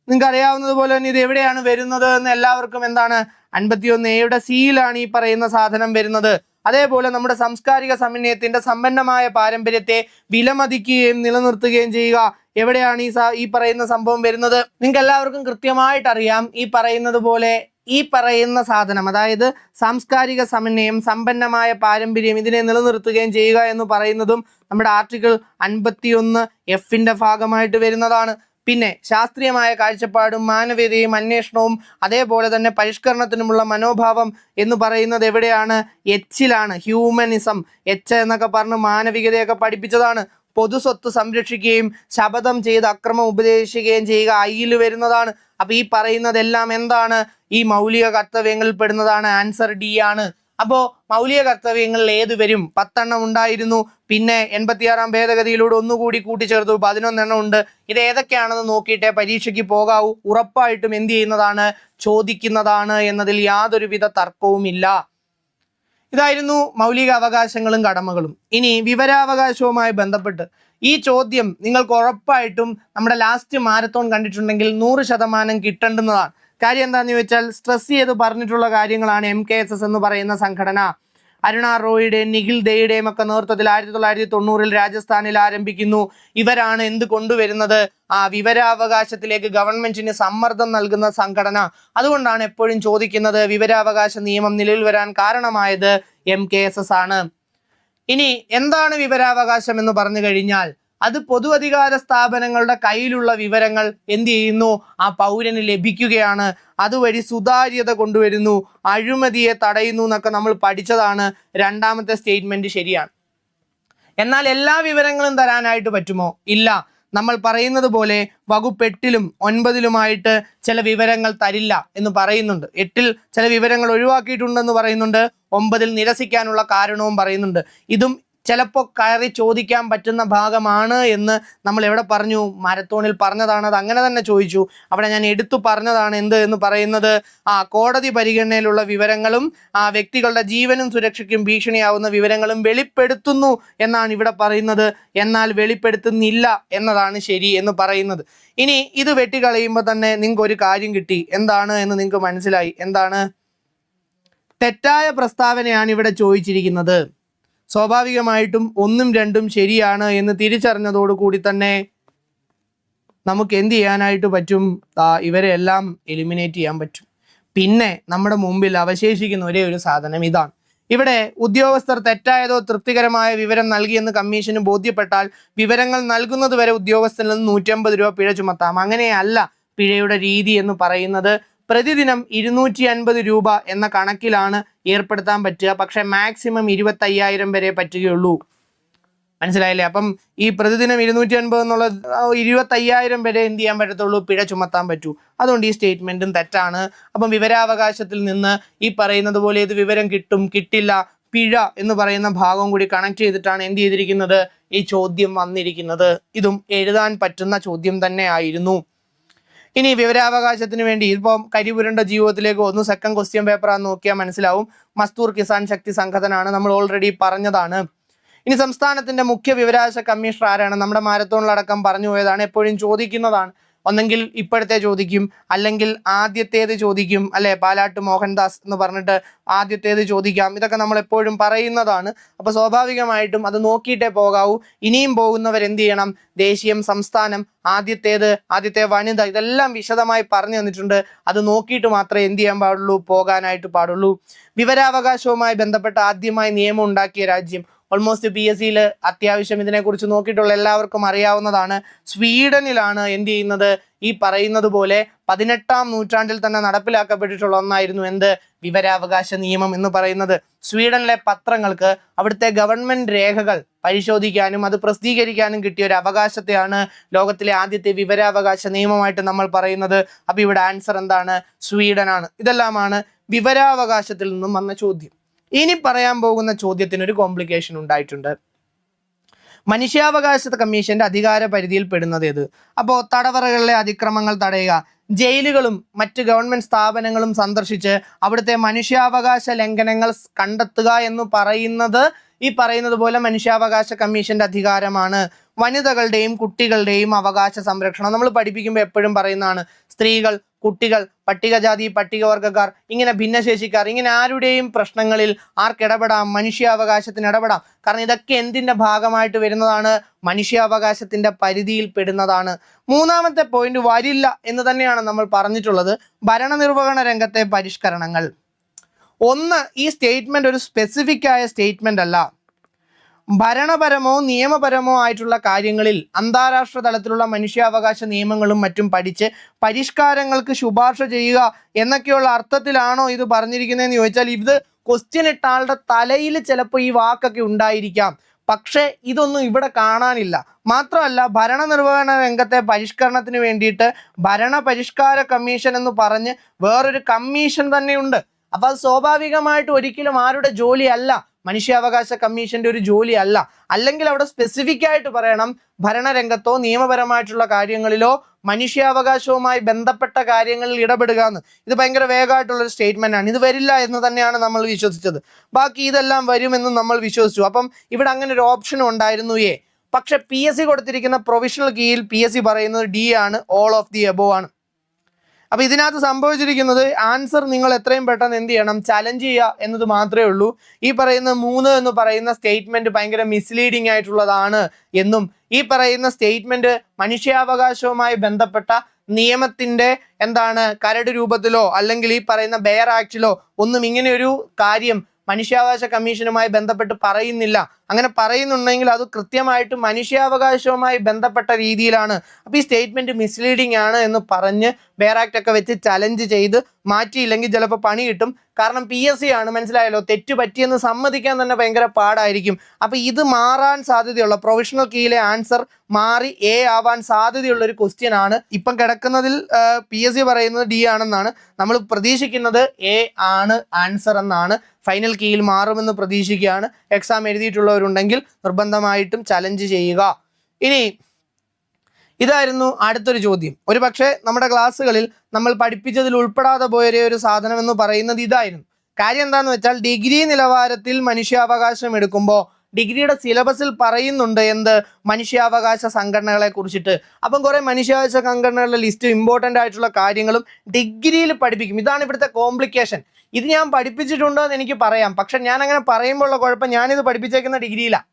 നിങ്ങൾക്ക് അറിയാവുന്നതുപോലെ തന്നെ ഇത് എവിടെയാണ് വരുന്നത് എന്ന് എല്ലാവർക്കും എന്താണ് 51A സിയിലാണ് ഈ പറയുന്ന സാധനം വരുന്നത്. അതേപോലെ നമ്മുടെ സാംസ്കാരിക സമന്വയത്തിന്റെ സമ്പന്നമായ പാരമ്പര്യത്തെ വിലമതിക്കുകയും നിലനിർത്തുകയും ചെയ്യുക എവിടെയാണ് ഈ പറയുന്ന സംഭവം വരുന്നത്? നിങ്ങൾക്ക് എല്ലാവർക്കും കൃത്യമായിട്ട് അറിയാം. ഈ പറയുന്നത് പോലെ ഈ പറയുന്ന സാധനം, അതായത് സാംസ്കാരിക സമന്വയം, സമ്പന്നമായ പാരമ്പര്യം, ഇതിനെ നിലനിർത്തുകയും ചെയ്യുക എന്ന് പറയുന്നതും നമ്മുടെ ആർട്ടിക്കിൾ 51F ഭാഗമായിട്ട് വരുന്നതാണ്. പിന്നെ ശാസ്ത്രീയമായ കാഴ്ചപ്പാടും മാനവികതയും അന്വേഷണവും അതേപോലെ തന്നെ പരിഷ്കരണത്തിനുമുള്ള മനോഭാവം എന്ന് പറയുന്നത് എവിടെയാണ്? എച്ചിലാണ്. ഹ്യൂമനിസം, എച്ച് എന്നൊക്കെ പറഞ്ഞ് മാനവികതയൊക്കെ പഠിപ്പിച്ചതാണ്. പൊതുസ്വത്ത് സംരക്ഷിക്കുകയും ശപഥം ചെയ്ത് അക്രമം ഉപദേശിക്കുകയും ചെയ്യുക ഐയിൽ വരുന്നതാണ്. അപ്പൊ ഈ പറയുന്നതെല്ലാം എന്താണ്? ഈ മൗലിക കർത്തവ്യങ്ങളിൽ പെടുന്നതാണ്. ആൻസർ ഡി ആണ്. അപ്പോൾ മൗലിക കർത്തവ്യങ്ങളിൽ ഏത് വരും? 10 ഉണ്ടായിരുന്നു. പിന്നെ 86ാം ഭേദഗതിയിലൂടെ ഒന്നുകൂടി കൂട്ടിച്ചേർത്തു 11 ഉണ്ട്. ഇത് ഏതൊക്കെയാണെന്ന് നോക്കിയിട്ടേ പരീക്ഷയ്ക്ക് പോകാവൂ. ഉറപ്പായിട്ടും എന്ത് ചെയ്യുന്നതാണ്? ചോദിക്കുന്നതാണ് എന്നതിൽ യാതൊരുവിധ തർക്കവുമില്ല. ഇതായിരുന്നു മൗലിക അവകാശങ്ങളും കടമകളും. ഇനി വിവരാവകാശവുമായി ബന്ധപ്പെട്ട് ഈ ചോദ്യം നിങ്ങൾക്ക് ഉറപ്പായിട്ടും നമ്മുടെ ലാസ്റ്റ് മാരത്തോൺ കണ്ടിട്ടുണ്ടെങ്കിൽ 100% കിട്ടേണ്ടുന്നതാണ്. കാര്യം എന്താണെന്ന് ചോദിച്ചാൽ സ്ട്രെസ് ചെയ്ത് പറഞ്ഞിട്ടുള്ള കാര്യങ്ങളാണ്. MKSS എന്ന് പറയുന്ന സംഘടന അരുണ റോയിയുടെയും നിഖിൽ ദയുടെയും ഒക്കെ നേതൃത്വത്തിൽ 1990 രാജസ്ഥാനിൽ ആരംഭിക്കുന്നു. ഇവരാണ് എന്ത് കൊണ്ടുവരുന്നത്? വിവരാവകാശത്തിലേക്ക് ഗവൺമെന്റിന് സമ്മർദ്ദം നൽകുന്ന സംഘടന. അതുകൊണ്ടാണ് എപ്പോഴും ചോദിക്കുന്നത് വിവരാവകാശ നിയമം നിലവിൽ വരാൻ കാരണമായത് MKSS ആണ്. ഇനി എന്താണ് വിവരാവകാശം എന്ന് പറഞ്ഞു കഴിഞ്ഞാൽ അത് പൊതു അധികാര സ്ഥാപനങ്ങളുടെ കയ്യിലുള്ള വിവരങ്ങൾ എന്ത് ചെയ്യുന്നു? ആ പൗരന് ലഭിക്കുകയാണ്. അതുവഴി സുതാര്യത കൊണ്ടുവരുന്നു, അഴിമതിയെ തടയുന്നു എന്നൊക്കെ നമ്മൾ പഠിച്ചതാണ്. 2ാമത്തെ സ്റ്റേറ്റ്മെന്റ് ശരിയാണ്. എന്നാൽ എല്ലാ വിവരങ്ങളും തരാനായിട്ട് പറ്റുമോ? ഇല്ല. നമ്മൾ പറയുന്നത് പോലെ വകുപ്പ് 8ലും 9ലുമായിട്ട് ചില വിവരങ്ങൾ തരില്ല എന്ന് പറയുന്നുണ്ട്. 8ൽ ചില വിവരങ്ങൾ ഒഴിവാക്കിയിട്ടുണ്ടെന്ന് പറയുന്നുണ്ട്. 9ൽ നിരസിക്കാനുള്ള കാരണവും പറയുന്നുണ്ട്. ഇതും ചിലപ്പോൾ കയറി ചോദിക്കാൻ പറ്റുന്ന ഭാഗമാണ് എന്ന് നമ്മൾ എവിടെ പറഞ്ഞു? മാരത്തോണിൽ പറഞ്ഞതാണ്. അത് അങ്ങനെ തന്നെ ചോദിച്ചു. അവിടെ ഞാൻ എടുത്തു പറഞ്ഞതാണ്. എന്ന് പറയുന്നത് കോടതി പരിഗണനയിലുള്ള വിവരങ്ങളും വ്യക്തികളുടെ ജീവനും സുരക്ഷയ്ക്കും ഭീഷണിയാവുന്ന വിവരങ്ങളും വെളിപ്പെടുത്തുന്നു എന്നാണ് ഇവിടെ പറയുന്നത്. എന്നാൽ വെളിപ്പെടുത്തുന്നില്ല എന്നതാണ് ശരി എന്ന് പറയുന്നത്. ഇനി ഇത് വെട്ടിക്കളയുമ്പോൾ തന്നെ നിങ്ങൾക്ക് ഒരു കാര്യം കിട്ടി. എന്താണ് എന്ന് നിങ്ങൾക്ക് മനസ്സിലായി. എന്താണ്? തെറ്റായ പ്രസ്താവനയാണ് ഇവിടെ ചോദിച്ചിരിക്കുന്നത്. സ്വാഭാവികമായിട്ടും 1ഉം 2ഉം ശരിയാണ് എന്ന് തിരിച്ചറിഞ്ഞതോടു കൂടി തന്നെ നമുക്ക് എന്ത് ചെയ്യാനായിട്ട് പറ്റും? ഇവരെ എല്ലാം എലിമിനേറ്റ് ചെയ്യാൻ പറ്റും. പിന്നെ നമ്മുടെ മുമ്പിൽ അവശേഷിക്കുന്ന ഒരേ ഒരു സാധനം ഇതാണ്. ഇവിടെ ഉദ്യോഗസ്ഥർ തെറ്റായതോ തൃപ്തികരമായ വിവരം നൽകിയെന്ന് കമ്മീഷന് ബോധ്യപ്പെട്ടാൽ വിവരങ്ങൾ നൽകുന്നത് വരെ ഉദ്യോഗസ്ഥരിൽ നിന്ന് 150 രൂപ പിഴ ചുമത്താം. അങ്ങനെയല്ല പിഴയുടെ രീതി എന്ന് പറയുന്നത്. പ്രതിദിനം 250 രൂപ എന്ന കണക്കിലാണ് ഏർപ്പെടുത്താൻ പറ്റുക. പക്ഷെ മാക്സിമം 25,000 വരെ പറ്റുകയുള്ളൂ. മനസ്സിലായില്ലേ? അപ്പം ഈ പ്രതിദിനം 250 എന്നുള്ള 25,000 വരെ എന്ത് ചെയ്യാൻ പറ്റത്തുള്ളൂ? പിഴ ചുമത്താൻ പറ്റൂ. അതുകൊണ്ട് ഈ സ്റ്റേറ്റ്മെന്റും തെറ്റാണ്. അപ്പം വിവരാവകാശത്തിൽ നിന്ന് ഈ പറയുന്നത് പോലെ ഇത് വിവരം കിട്ടും കിട്ടില്ല പിഴ എന്ന് പറയുന്ന ഭാഗം കൂടി കണക്ട് ചെയ്തിട്ടാണ് എന്ത് ചെയ്തിരിക്കുന്നത്? ഈ ചോദ്യം വന്നിരിക്കുന്നത്. ഇതും എഴുതാൻ പറ്റുന്ന ചോദ്യം തന്നെ ആയിരുന്നു. ഇനി വിവരാവകാശത്തിന് വേണ്ടി ഇപ്പം കരിപുരണ്ട ജീവിതത്തിലേക്ക് 1 സെക്കൻഡ് ക്വസ്റ്റ്യൻ പേപ്പറാന്ന് നോക്കിയാൽ മനസ്സിലാവും. മസ്തൂർ കിസാൻ ശക്തി സംഘടനയാണ്, നമ്മൾ ഓൾറെഡി പറഞ്ഞതാണ്. ഇനി സംസ്ഥാനത്തിന്റെ മുഖ്യ വിവരാവകാശ കമ്മീഷണർ ആരാണ്? നമ്മുടെ മാരത്തോണിലടക്കം പറഞ്ഞു പോയതാണ്, എപ്പോഴും ചോദിക്കുന്നതാണ്. ഒന്നെങ്കിൽ ഇപ്പോഴത്തെ ചോദിക്കും, അല്ലെങ്കിൽ ആദ്യത്തേത് ചോദിക്കും, അല്ലെ? പാലാട്ട് മോഹൻദാസ് എന്ന് പറഞ്ഞിട്ട് ആദ്യത്തേത് ചോദിക്കാം. ഇതൊക്കെ നമ്മൾ എപ്പോഴും പറയുന്നതാണ്. അപ്പോൾ സ്വാഭാവികമായിട്ടും അത് നോക്കിയിട്ടേ പോകാവൂ. ഇനിയും പോകുന്നവർ എന്ത് ചെയ്യണം? ദേശീയം, സംസ്ഥാനം, ആദ്യത്തെ വനിത, ഇതെല്ലാം വിശദമായി പറഞ്ഞു തന്നിട്ടുണ്ട്. അത് നോക്കിയിട്ട് മാത്രമേ എന്ത് ചെയ്യാൻ പാടുള്ളൂ? പോകാനായിട്ട് പാടുള്ളൂ. വിവരാവകാശവുമായി ബന്ധപ്പെട്ട ആദ്യമായി നിയമം ഉണ്ടാക്കിയ രാജ്യം, ഓൾമോസ്റ്റ് PSCയിൽ അത്യാവശ്യം ഇതിനെക്കുറിച്ച് നോക്കിയിട്ടുള്ള എല്ലാവർക്കും അറിയാവുന്നതാണ്. സ്വീഡനിലാണ് എന്ത് ചെയ്യുന്നത്? ഈ പറയുന്നത് പോലെ 18-ാം നൂറ്റാണ്ടിൽ തന്നെ നടപ്പിലാക്കപ്പെട്ടിട്ടുള്ള ഒന്നായിരുന്നു എന്ത്? വിവരാവകാശ നിയമം എന്ന് പറയുന്നത്. സ്വീഡനിലെ പത്രങ്ങൾക്ക് അവിടുത്തെ ഗവൺമെന്റ് രേഖകൾ പരിശോധിക്കാനും അത് പ്രസിദ്ധീകരിക്കാനും കിട്ടിയ ഒരു അവകാശത്തെയാണ് ലോകത്തിലെ ആദ്യത്തെ വിവരാവകാശ നിയമമായിട്ട് നമ്മൾ പറയുന്നത്. അപ്പൊ ഇവിടെ ആൻസർ എന്താണ്? സ്വീഡനാണ്. ഇതെല്ലാമാണ് വിവരാവകാശത്തിൽ നിന്നും വന്ന ചോദ്യം. ഇനി പറയാൻ പോകുന്ന ചോദ്യത്തിന് ഒരു കോംപ്ലിക്കേഷൻ ഉണ്ടായിട്ടുണ്ട്. മനുഷ്യാവകാശ കമ്മീഷന്റെ അധികാര പരിധിയിൽ പെടുന്നത് ഏത്? അപ്പോൾ തടവറകളിലെ അതിക്രമങ്ങൾ തടയുക, ജയിലുകളും മറ്റ് ഗവൺമെന്റ് സ്ഥാപനങ്ങളും സന്ദർശിച്ച് അവിടുത്തെ മനുഷ്യാവകാശ ലംഘനങ്ങൾ കണ്ടെത്തുക എന്ന് പറയുന്നത് ഈ പറയുന്നത് പോലെ മനുഷ്യാവകാശ കമ്മീഷന്റെ അധികാരമാണ്. വനിതകളുടെയും കുട്ടികളുടെയും അവകാശ സംരക്ഷണം നമ്മൾ പഠിപ്പിക്കുമ്പോൾ എപ്പോഴും പറയുന്നതാണ്. സ്ത്രീകൾ, കുട്ടികൾ, പട്ടികജാതി, പട്ടികവർഗക്കാർ, ഇങ്ങനെ ഭിന്നശേഷിക്കാർ, ഇങ്ങനെ ആരുടെയും പ്രശ്നങ്ങളിൽ ആർക്കിടപെടാം? മനുഷ്യാവകാശത്തിന് ഇടപെടാം. കാരണം ഇതൊക്കെ എന്തിൻ്റെ ഭാഗമായിട്ട് വരുന്നതാണ്? മനുഷ്യാവകാശത്തിൻ്റെ പരിധിയിൽ പെടുന്നതാണ്. മൂന്നാമത്തെ പോയിന്റ് വരില്ല എന്ന് തന്നെയാണ് നമ്മൾ പറഞ്ഞിട്ടുള്ളത്. ഭരണനിർവഹണ രംഗത്തെ പരിഷ്കരണങ്ങൾ. ഒന്ന്, ഈ സ്റ്റേറ്റ്മെന്റ് ഒരു സ്പെസിഫിക് ആയ സ്റ്റേറ്റ്മെന്റ് അല്ല. ഭരണപരമോ നിയമപരമോ ആയിട്ടുള്ള കാര്യങ്ങളിൽ അന്താരാഷ്ട്ര തലത്തിലുള്ള മനുഷ്യാവകാശ നിയമങ്ങളും മറ്റും പഠിച്ച് പരിഷ്കാരങ്ങൾക്ക് ശുപാർശ ചെയ്യുക എന്നൊക്കെയുള്ള അർത്ഥത്തിലാണോ ഇത് പറഞ്ഞിരിക്കുന്നതെന്ന് ചോദിച്ചാൽ, ഇത് ക്വസ്റ്റ്യൻ ഇട്ട ആളുടെ തലയിൽ ചിലപ്പോൾ ഈ വാക്കൊക്കെ ഉണ്ടായിരിക്കാം. പക്ഷേ ഇതൊന്നും ഇവിടെ കാണാനില്ല. മാത്രമല്ല, ഭരണനിർവഹണ രംഗത്തെ പരിഷ്കരണത്തിന് വേണ്ടിയിട്ട് ഭരണ പരിഷ്കാര കമ്മീഷൻ എന്ന് പറഞ്ഞ് വേറൊരു കമ്മീഷൻ തന്നെയുണ്ട്. അപ്പോൾ അത് സ്വാഭാവികമായിട്ട് ഒരിക്കലും ആരുടെ ജോലിയല്ല, മനുഷ്യാവകാശ കമ്മീഷന്റെ ഒരു ജോലി അല്ല. അല്ലെങ്കിൽ അവിടെ സ്പെസിഫിക് ആയിട്ട് പറയണം, ഭരണരംഗത്തോ നിയമപരമായിട്ടുള്ള കാര്യങ്ങളിലോ മനുഷ്യാവകാശവുമായി ബന്ധപ്പെട്ട കാര്യങ്ങളിൽ ഇടപെടുക എന്ന്. ഇത് ഭയങ്കര വേഗമായിട്ടുള്ളൊരു സ്റ്റേറ്റ്മെന്റ് ആണ്. ഇത് വരില്ല എന്ന് തന്നെയാണ് നമ്മൾ വിശ്വസിച്ചത്. ബാക്കി ഇതെല്ലാം വരുമെന്ന് നമ്മൾ വിശ്വസിച്ചു. അപ്പം ഇവിടെ അങ്ങനെ ഒരു ഓപ്ഷനും ഉണ്ടായിരുന്നു എ. പക്ഷെ PSC കൊടുത്തിരിക്കുന്ന പ്രൊവിഷണൽ കീയിൽ PSC പറയുന്നത് D ആണ്, ഓൾ ഓഫ് ദി എബോവ് ആണ്. അപ്പോൾ ഇതിനകത്ത് സംഭവിച്ചിരിക്കുന്നത് ആൻസർ നിങ്ങൾ എത്രയും പെട്ടെന്ന് എന്ത് ചെയ്യണം? ചലഞ്ച് ചെയ്യുക എന്നത് മാത്രമേ ഉള്ളൂ. ഈ പറയുന്ന 3 എന്ന് പറയുന്ന സ്റ്റേറ്റ്മെന്റ് ഭയങ്കര മിസ്ലീഡിംഗ് ആയിട്ടുള്ളതാണ് എന്നും ഈ പറയുന്ന സ്റ്റേറ്റ്മെന്റ് മനുഷ്യാവകാശവുമായി ബന്ധപ്പെട്ട നിയമത്തിന്റെ കരട് രൂപത്തിലോ അല്ലെങ്കിൽ ഈ പറയുന്ന ബെയർ ആക്ടിലോ ഒന്നും ഇങ്ങനെ ഒരു കാര്യം മനുഷ്യാവകാശ കമ്മീഷനുമായി ബന്ധപ്പെട്ട് പറയുന്നില്ല. അങ്ങനെ പറയുന്നുണ്ടെങ്കിൽ അത് കൃത്യമായിട്ട് മനുഷ്യാവകാശവുമായി ബന്ധപ്പെട്ട രീതിയിലാണ്. അപ്പോൾ ഈ സ്റ്റേറ്റ്മെന്റ് മിസ്ലീഡിംഗ് ആണ് എന്ന് പറഞ്ഞ് ബെയർ ആക്ട് ഒക്കെ വെച്ച് ചലഞ്ച് ചെയ്ത് മാറ്റിയില്ലെങ്കിൽ ചിലപ്പോൾ പണി കിട്ടും. കാരണം PSC ആണ്, മനസ്സിലായല്ലോ. തെറ്റ് പറ്റിയെന്ന് സമ്മതിക്കാൻ തന്നെ ഭയങ്കര പാടായിരിക്കും. അപ്പോൾ ഇത് മാറാൻ സാധ്യതയുള്ള പ്രൊവിഷണൽ കീയിലെ ആൻസർ മാറി A ആവാൻ സാധ്യതയുള്ള ഒരു ക്വസ്റ്റ്യൻ ആണ്. ഇപ്പം കിടക്കുന്നതിൽ PSC പറയുന്നത് D ആണെന്നാണ്. നമ്മൾ പ്രതീക്ഷിക്കുന്നത് A ആണ് ആൻസർ എന്നാണ്. ഫൈനൽ കീയിൽ മാറുമെന്ന് പ്രതീക്ഷിക്കുകയാണ്. എക്സാം എഴുതിയിട്ടുള്ളവരുണ്ടെങ്കിൽ നിർബന്ധമായിട്ടും ചലഞ്ച് ചെയ്യുക. ഇനി ഇതായിരുന്നു അടുത്തൊരു ചോദ്യം. ഒരു പക്ഷേ നമ്മുടെ ക്ലാസ്സുകളിൽ നമ്മൾ പഠിപ്പിച്ചതിൽ ഉൾപ്പെടാതെ പോയൊരു സാധനം എന്ന് പറയുന്നത് ഇതായിരുന്നു. കാര്യം എന്താണെന്ന് വെച്ചാൽ, ഡിഗ്രി നിലവാരത്തിൽ മനുഷ്യാവകാശം എടുക്കുമ്പോൾ ഡിഗ്രിയുടെ സിലബസിൽ പറയുന്നുണ്ട് എന്ത്? മനുഷ്യാവകാശ സംഘടനകളെ കുറിച്ചിട്ട്. അപ്പം കുറേ മനുഷ്യാവകാശ സംഘടനകളുടെ ലിസ്റ്റ്, ഇമ്പോർട്ടൻ്റ് ആയിട്ടുള്ള കാര്യങ്ങളും ഡിഗ്രിയിൽ പഠിപ്പിക്കും. ഇതാണ് ഇവിടുത്തെ കോംപ്ലിക്കേഷൻ. ഇത് ഞാൻ പഠിപ്പിച്ചിട്ടുണ്ടോ എന്ന് എനിക്ക് പറയാം, പക്ഷെ ഞാൻ അങ്ങനെ പറയുമ്പോഴുള്ള കുഴപ്പം, ഞാനിത് പഠിപ്പിച്ചേക്കുന്ന ഡിഗ്രിയിലാണ്.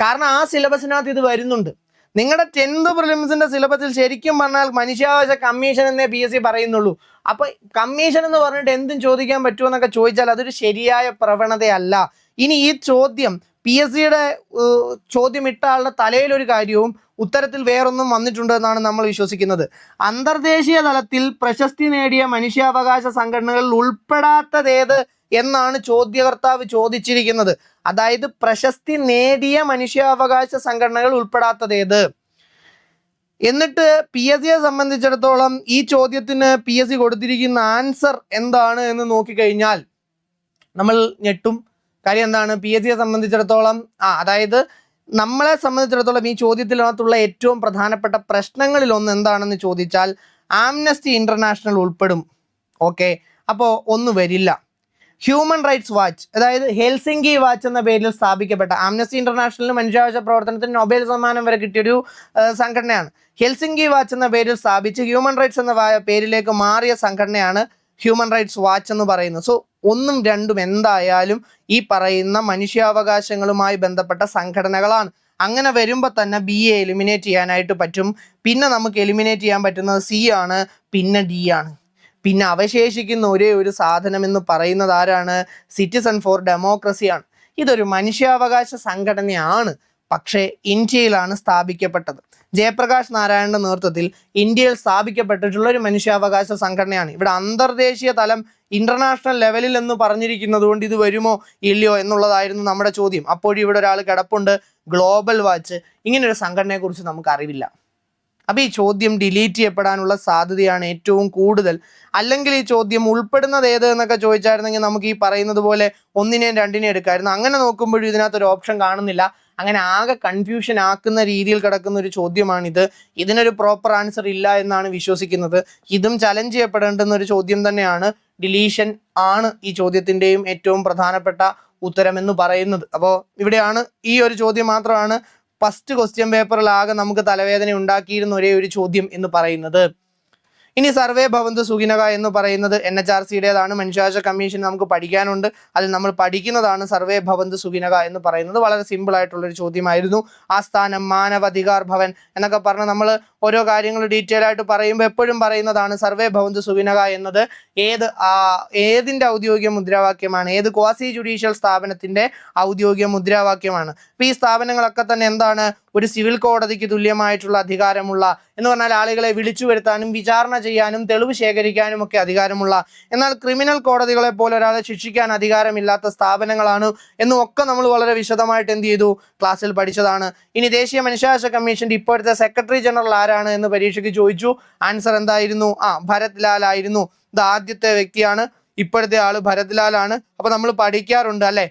കാരണം ആ സിലബസിനകത്ത് ഇത് വരുന്നുണ്ട്. നിങ്ങളുടെ 10th പ്രിലിംസിന്റെ സിലബസിൽ ശരിക്കും പറഞ്ഞാൽ മനുഷ്യാവകാശ കമ്മീഷൻ എന്നേ PSC പറയുന്നുള്ളൂ. അപ്പോൾ കമ്മീഷൻ എന്ന് പറഞ്ഞിട്ട് എന്തും ചോദിക്കാൻ പറ്റുമോ എന്നൊക്കെ ചോദിച്ചാൽ അതൊരു ശരിയായ പ്രവണതയല്ല. ഇനി ഈ ചോദ്യം PSCയുടെ ചോദ്യം ഇട്ട ആളുടെ തലയിലൊരു കാര്യവും ഉത്തരത്തിൽ വേറൊന്നും വന്നിട്ടുണ്ട് എന്നാണ് നമ്മൾ വിശ്വസിക്കുന്നത്. അന്തർദേശീയ തലത്തിൽ പ്രശസ്തി നേടിയ മനുഷ്യാവകാശ സംഘടനകളിൽ ഉൾപ്പെടാത്തതേത് എന്നാണ് ചോദ്യകർത്താവ് ചോദിച്ചിരിക്കുന്നത്. അതായത് പ്രശസ്തി നേടിയ മനുഷ്യാവകാശ സംഘടനകൾ ഉൾപ്പെടാത്തതേത്. എന്നിട്ട് PSCയെ സംബന്ധിച്ചിടത്തോളം ഈ ചോദ്യത്തിന് PSC കൊടുത്തിരിക്കുന്ന ആൻസർ എന്താണ് എന്ന് നോക്കിക്കഴിഞ്ഞാൽ നമ്മൾ ഞെട്ടും. കാര്യം എന്താണ്? PSCയെ സംബന്ധിച്ചിടത്തോളം അതായത് നമ്മളെ സംബന്ധിച്ചിടത്തോളം ഈ ചോദ്യത്തിനകത്തുള്ള ഏറ്റവും പ്രധാനപ്പെട്ട പ്രശ്നങ്ങളിൽ ഒന്ന് എന്താണെന്ന് ചോദിച്ചാൽ ആംനസ്റ്റി ഇന്റർനാഷണൽ ഉൾപ്പെടും. ഓക്കെ, അപ്പോൾ ഒന്ന് വരില്ല. ഹ്യൂമൻ റൈറ്റ്സ് വാച്ച്, അതായത് ഹെൽസിങ്കി വാച്ച് എന്ന പേരിൽ സ്ഥാപിക്കപ്പെട്ട, ആംനസ്റ്റി ഇന്റർനാഷണലിന് മനുഷ്യാവകാശ പ്രവർത്തനത്തിന് നൊബേൽ സമ്മാനം വരെ കിട്ടിയൊരു സംഘടനയാണ്. ഹെൽസിങ്കി വാച്ച് എന്ന പേരിൽ സ്ഥാപിച്ച് ഹ്യൂമൻ റൈറ്റ്സ് എന്ന പേരിലേക്ക് മാറിയ സംഘടനയാണ് ഹ്യൂമൻ റൈറ്റ്സ് വാച്ച് എന്ന് പറയുന്നത്. സോ ഒന്നും രണ്ടും എന്തായാലും ഈ പറയുന്ന മനുഷ്യാവകാശങ്ങളുമായി ബന്ധപ്പെട്ട സംഘടനകളാണ്. അങ്ങനെ വരുമ്പോൾ തന്നെ ബി എ എലിമിനേറ്റ് ചെയ്യാനായിട്ട് പറ്റും. പിന്നെ നമുക്ക് എലിമിനേറ്റ് ചെയ്യാൻ പറ്റുന്നത് സി ആണ്, പിന്നെ ഡി ആണ്. പിന്നെ അവശേഷിക്കുന്ന ഒരേ ഒരു സാധനം എന്ന് പറയുന്നത് ആരാണ്? സിറ്റിസൺ ഫോർ ഡെമോക്രസിയാണ്. ഇതൊരു മനുഷ്യാവകാശ സംഘടനയാണ്, പക്ഷേ ഇന്ത്യയിലാണ് സ്ഥാപിക്കപ്പെട്ടത്. ജയപ്രകാശ് നാരായണന്റെ നേതൃത്വത്തിൽ ഇന്ത്യയിൽ സ്ഥാപിക്കപ്പെട്ടിട്ടുള്ള ഒരു മനുഷ്യാവകാശ സംഘടനയാണ്. ഇവിടെ അന്തർദേശീയ തലം, ഇന്റർനാഷണൽ ലെവലിൽ എന്ന് പറഞ്ഞിരിക്കുന്നത് കൊണ്ട് ഇത് വരുമോ ഇല്ലയോ എന്നുള്ളതായിരുന്നു നമ്മുടെ ചോദ്യം. അപ്പോഴും ഇവിടെ ഒരാൾ കിടപ്പുണ്ട്, ഗ്ലോബൽ വാച്ച്. ഇങ്ങനൊരു സംഘടനയെക്കുറിച്ച് നമുക്ക് അറിവില്ല. അപ്പോൾ ഈ ചോദ്യം ഡിലീറ്റ് ചെയ്യപ്പെടാനുള്ള സാധ്യതയാണ് ഏറ്റവും കൂടുതൽ. അല്ലെങ്കിൽ ഈ ചോദ്യം ഉൾപ്പെടുന്നത് ഏത് എന്നൊക്കെ ചോദിച്ചായിരുന്നെങ്കിൽ നമുക്ക് ഈ പറയുന്നത് പോലെ ഒന്നിനെയും രണ്ടിനെയും എടുക്കാമായിരുന്നു. അങ്ങനെ നോക്കുമ്പോഴും ഇതിനകത്തൊരു ഓപ്ഷൻ കാണുന്നില്ല. അങ്ങനെ ആകെ കൺഫ്യൂഷൻ ആക്കുന്ന രീതിയിൽ കിടക്കുന്ന ഒരു ചോദ്യമാണിത്. ഇതിനൊരു പ്രോപ്പർ ആൻസർ ഇല്ല എന്നാണ് വിശ്വസിക്കുന്നത്. ഇതും ചലഞ്ച് ചെയ്യപ്പെടേണ്ടുന്ന ഒരു ചോദ്യം തന്നെയാണ്. ഡിലീഷൻ ആണ് ഈ ചോദ്യത്തിൻ്റെയും ഏറ്റവും പ്രധാനപ്പെട്ട ഉത്തരം എന്ന് പറയുന്നത്. അപ്പോൾ ഇവിടെയാണ് ഈ ഒരു ചോദ്യം മാത്രമാണ് ഫസ്റ്റ് ക്വസ്റ്റ്യൻ പേപ്പറിലാകെ നമുക്ക് തലവേദന ഉണ്ടാക്കിയിരുന്ന ഒരേ ഒരു ചോദ്യം എന്ന് പറയുന്നത്. ഇനി സർവേ ഭവന്തു സുഖിനക എന്ന് പറയുന്നത് NHRCയുടേതാണ്. മനുഷ്യാവകാശ കമ്മീഷൻ നമുക്ക് പഠിക്കാനുണ്ട്. അതിൽ നമ്മൾ പഠിക്കുന്നതാണ് സർവേ ഭവന്തു സുഖിനക എന്ന് പറയുന്നത്. വളരെ സിമ്പിൾ ആയിട്ടുള്ളൊരു ചോദ്യമായിരുന്നു. ആസ്ഥാനം, മാനവാധികാർ ഭവൻ എന്നൊക്കെ പറഞ്ഞ് നമ്മൾ ഓരോ കാര്യങ്ങൾ ഡീറ്റെയിൽ ആയിട്ട് പറയുമ്പോൾ എപ്പോഴും പറയുന്നതാണ് സർവേ ഭവന്തു സുഖിനക എന്നത് ഏതിൻ്റെ ഔദ്യോഗിക മുദ്രാവാക്യമാണ്, ഏത് ക്വാസി ജുഡീഷ്യൽ സ്ഥാപനത്തിൻ്റെ ഔദ്യോഗിക മുദ്രാവാക്യമാണ്. അപ്പോൾ ഈ സ്ഥാപനങ്ങളൊക്കെ തന്നെ എന്താണ്? ഒരു സിവിൽ കോടതിക്ക് തുല്യമായിട്ടുള്ള അധികാരമുള്ള, എന്ന് പറഞ്ഞാൽ ആളുകളെ വിളിച്ചു വരുത്താനും വിചാരണ ചെയ്യാനും തെളിവ് ശേഖരിക്കാനും ഒക്കെ അധികാരമുള്ള, എന്നാൽ ക്രിമിനൽ കോടതികളെ പോലെ ഒരാളെ ശിക്ഷിക്കാൻ അധികാരമില്ലാത്ത സ്ഥാപനങ്ങളാണ് എന്നും ഒക്കെ നമ്മൾ വളരെ വിശദമായിട്ട് എന്ത് ചെയ്തു? ക്ലാസ്സിൽ പഠിച്ചതാണ്. ഇനി ദേശീയ മനുഷ്യാവകാശ കമ്മീഷന്റെ ഇപ്പോഴത്തെ സെക്രട്ടറി ജനറൽ ആരാണ് എന്ന് പരീക്ഷയ്ക്ക് ചോദിച്ചു. ആൻസർ എന്തായിരുന്നു? ഭരത് ലാൽ ആയിരുന്നു. ഇത് ആദ്യത്തെ വ്യക്തിയാണ്. ഇപ്പോഴത്തെ ആള് ഭരത് ലാൽ ആണ്. അപ്പൊ നമ്മൾ പഠിക്കാറുണ്ട് അല്ലെ,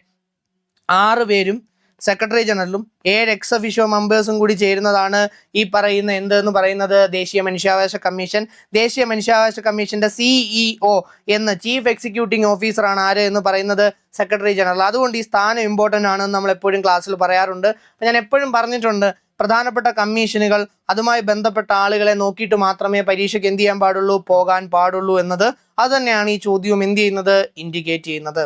6 പേരും സെക്രട്ടറി ജനറലും 7 എക്സ് ഒഫീഷ്യോ മെമ്പേഴ്സും കൂടി ചേരുന്നതാണ് ഈ പറയുന്ന എന്തെന്ന് പറയുന്നത് ദേശീയ മനുഷ്യാവകാശ കമ്മീഷൻ. ദേശീയ മനുഷ്യാവകാശ കമ്മീഷന്റെ CEO എന്ന് ചീഫ് എക്സിക്യൂട്ടീവ് ഓഫീസറാണ് ആര് എന്ന് പറയുന്നത്? Secretary general. അതുകൊണ്ട് ഈ സ്ഥാനം ഇമ്പോർട്ടൻ്റ് ആണെന്ന് നമ്മൾ എപ്പോഴും ക്ലാസ്സിൽ പറയാറുണ്ട്. അപ്പം ഞാൻ എപ്പോഴും പറഞ്ഞിട്ടുണ്ട്, പ്രധാനപ്പെട്ട കമ്മീഷനുകൾ അതുമായി ബന്ധപ്പെട്ട ആളുകളെ നോക്കിയിട്ട് മാത്രമേ പരീക്ഷയ്ക്ക് എന്ത് ചെയ്യാൻ പാടുള്ളൂ, പോകാൻ പാടുള്ളൂ എന്നത്. അതുതന്നെയാണ് ഈ ചോദ്യവും എന്ത് ചെയ്യുന്നത്? ഇൻഡിക്കേറ്റ് ചെയ്യുന്നത്.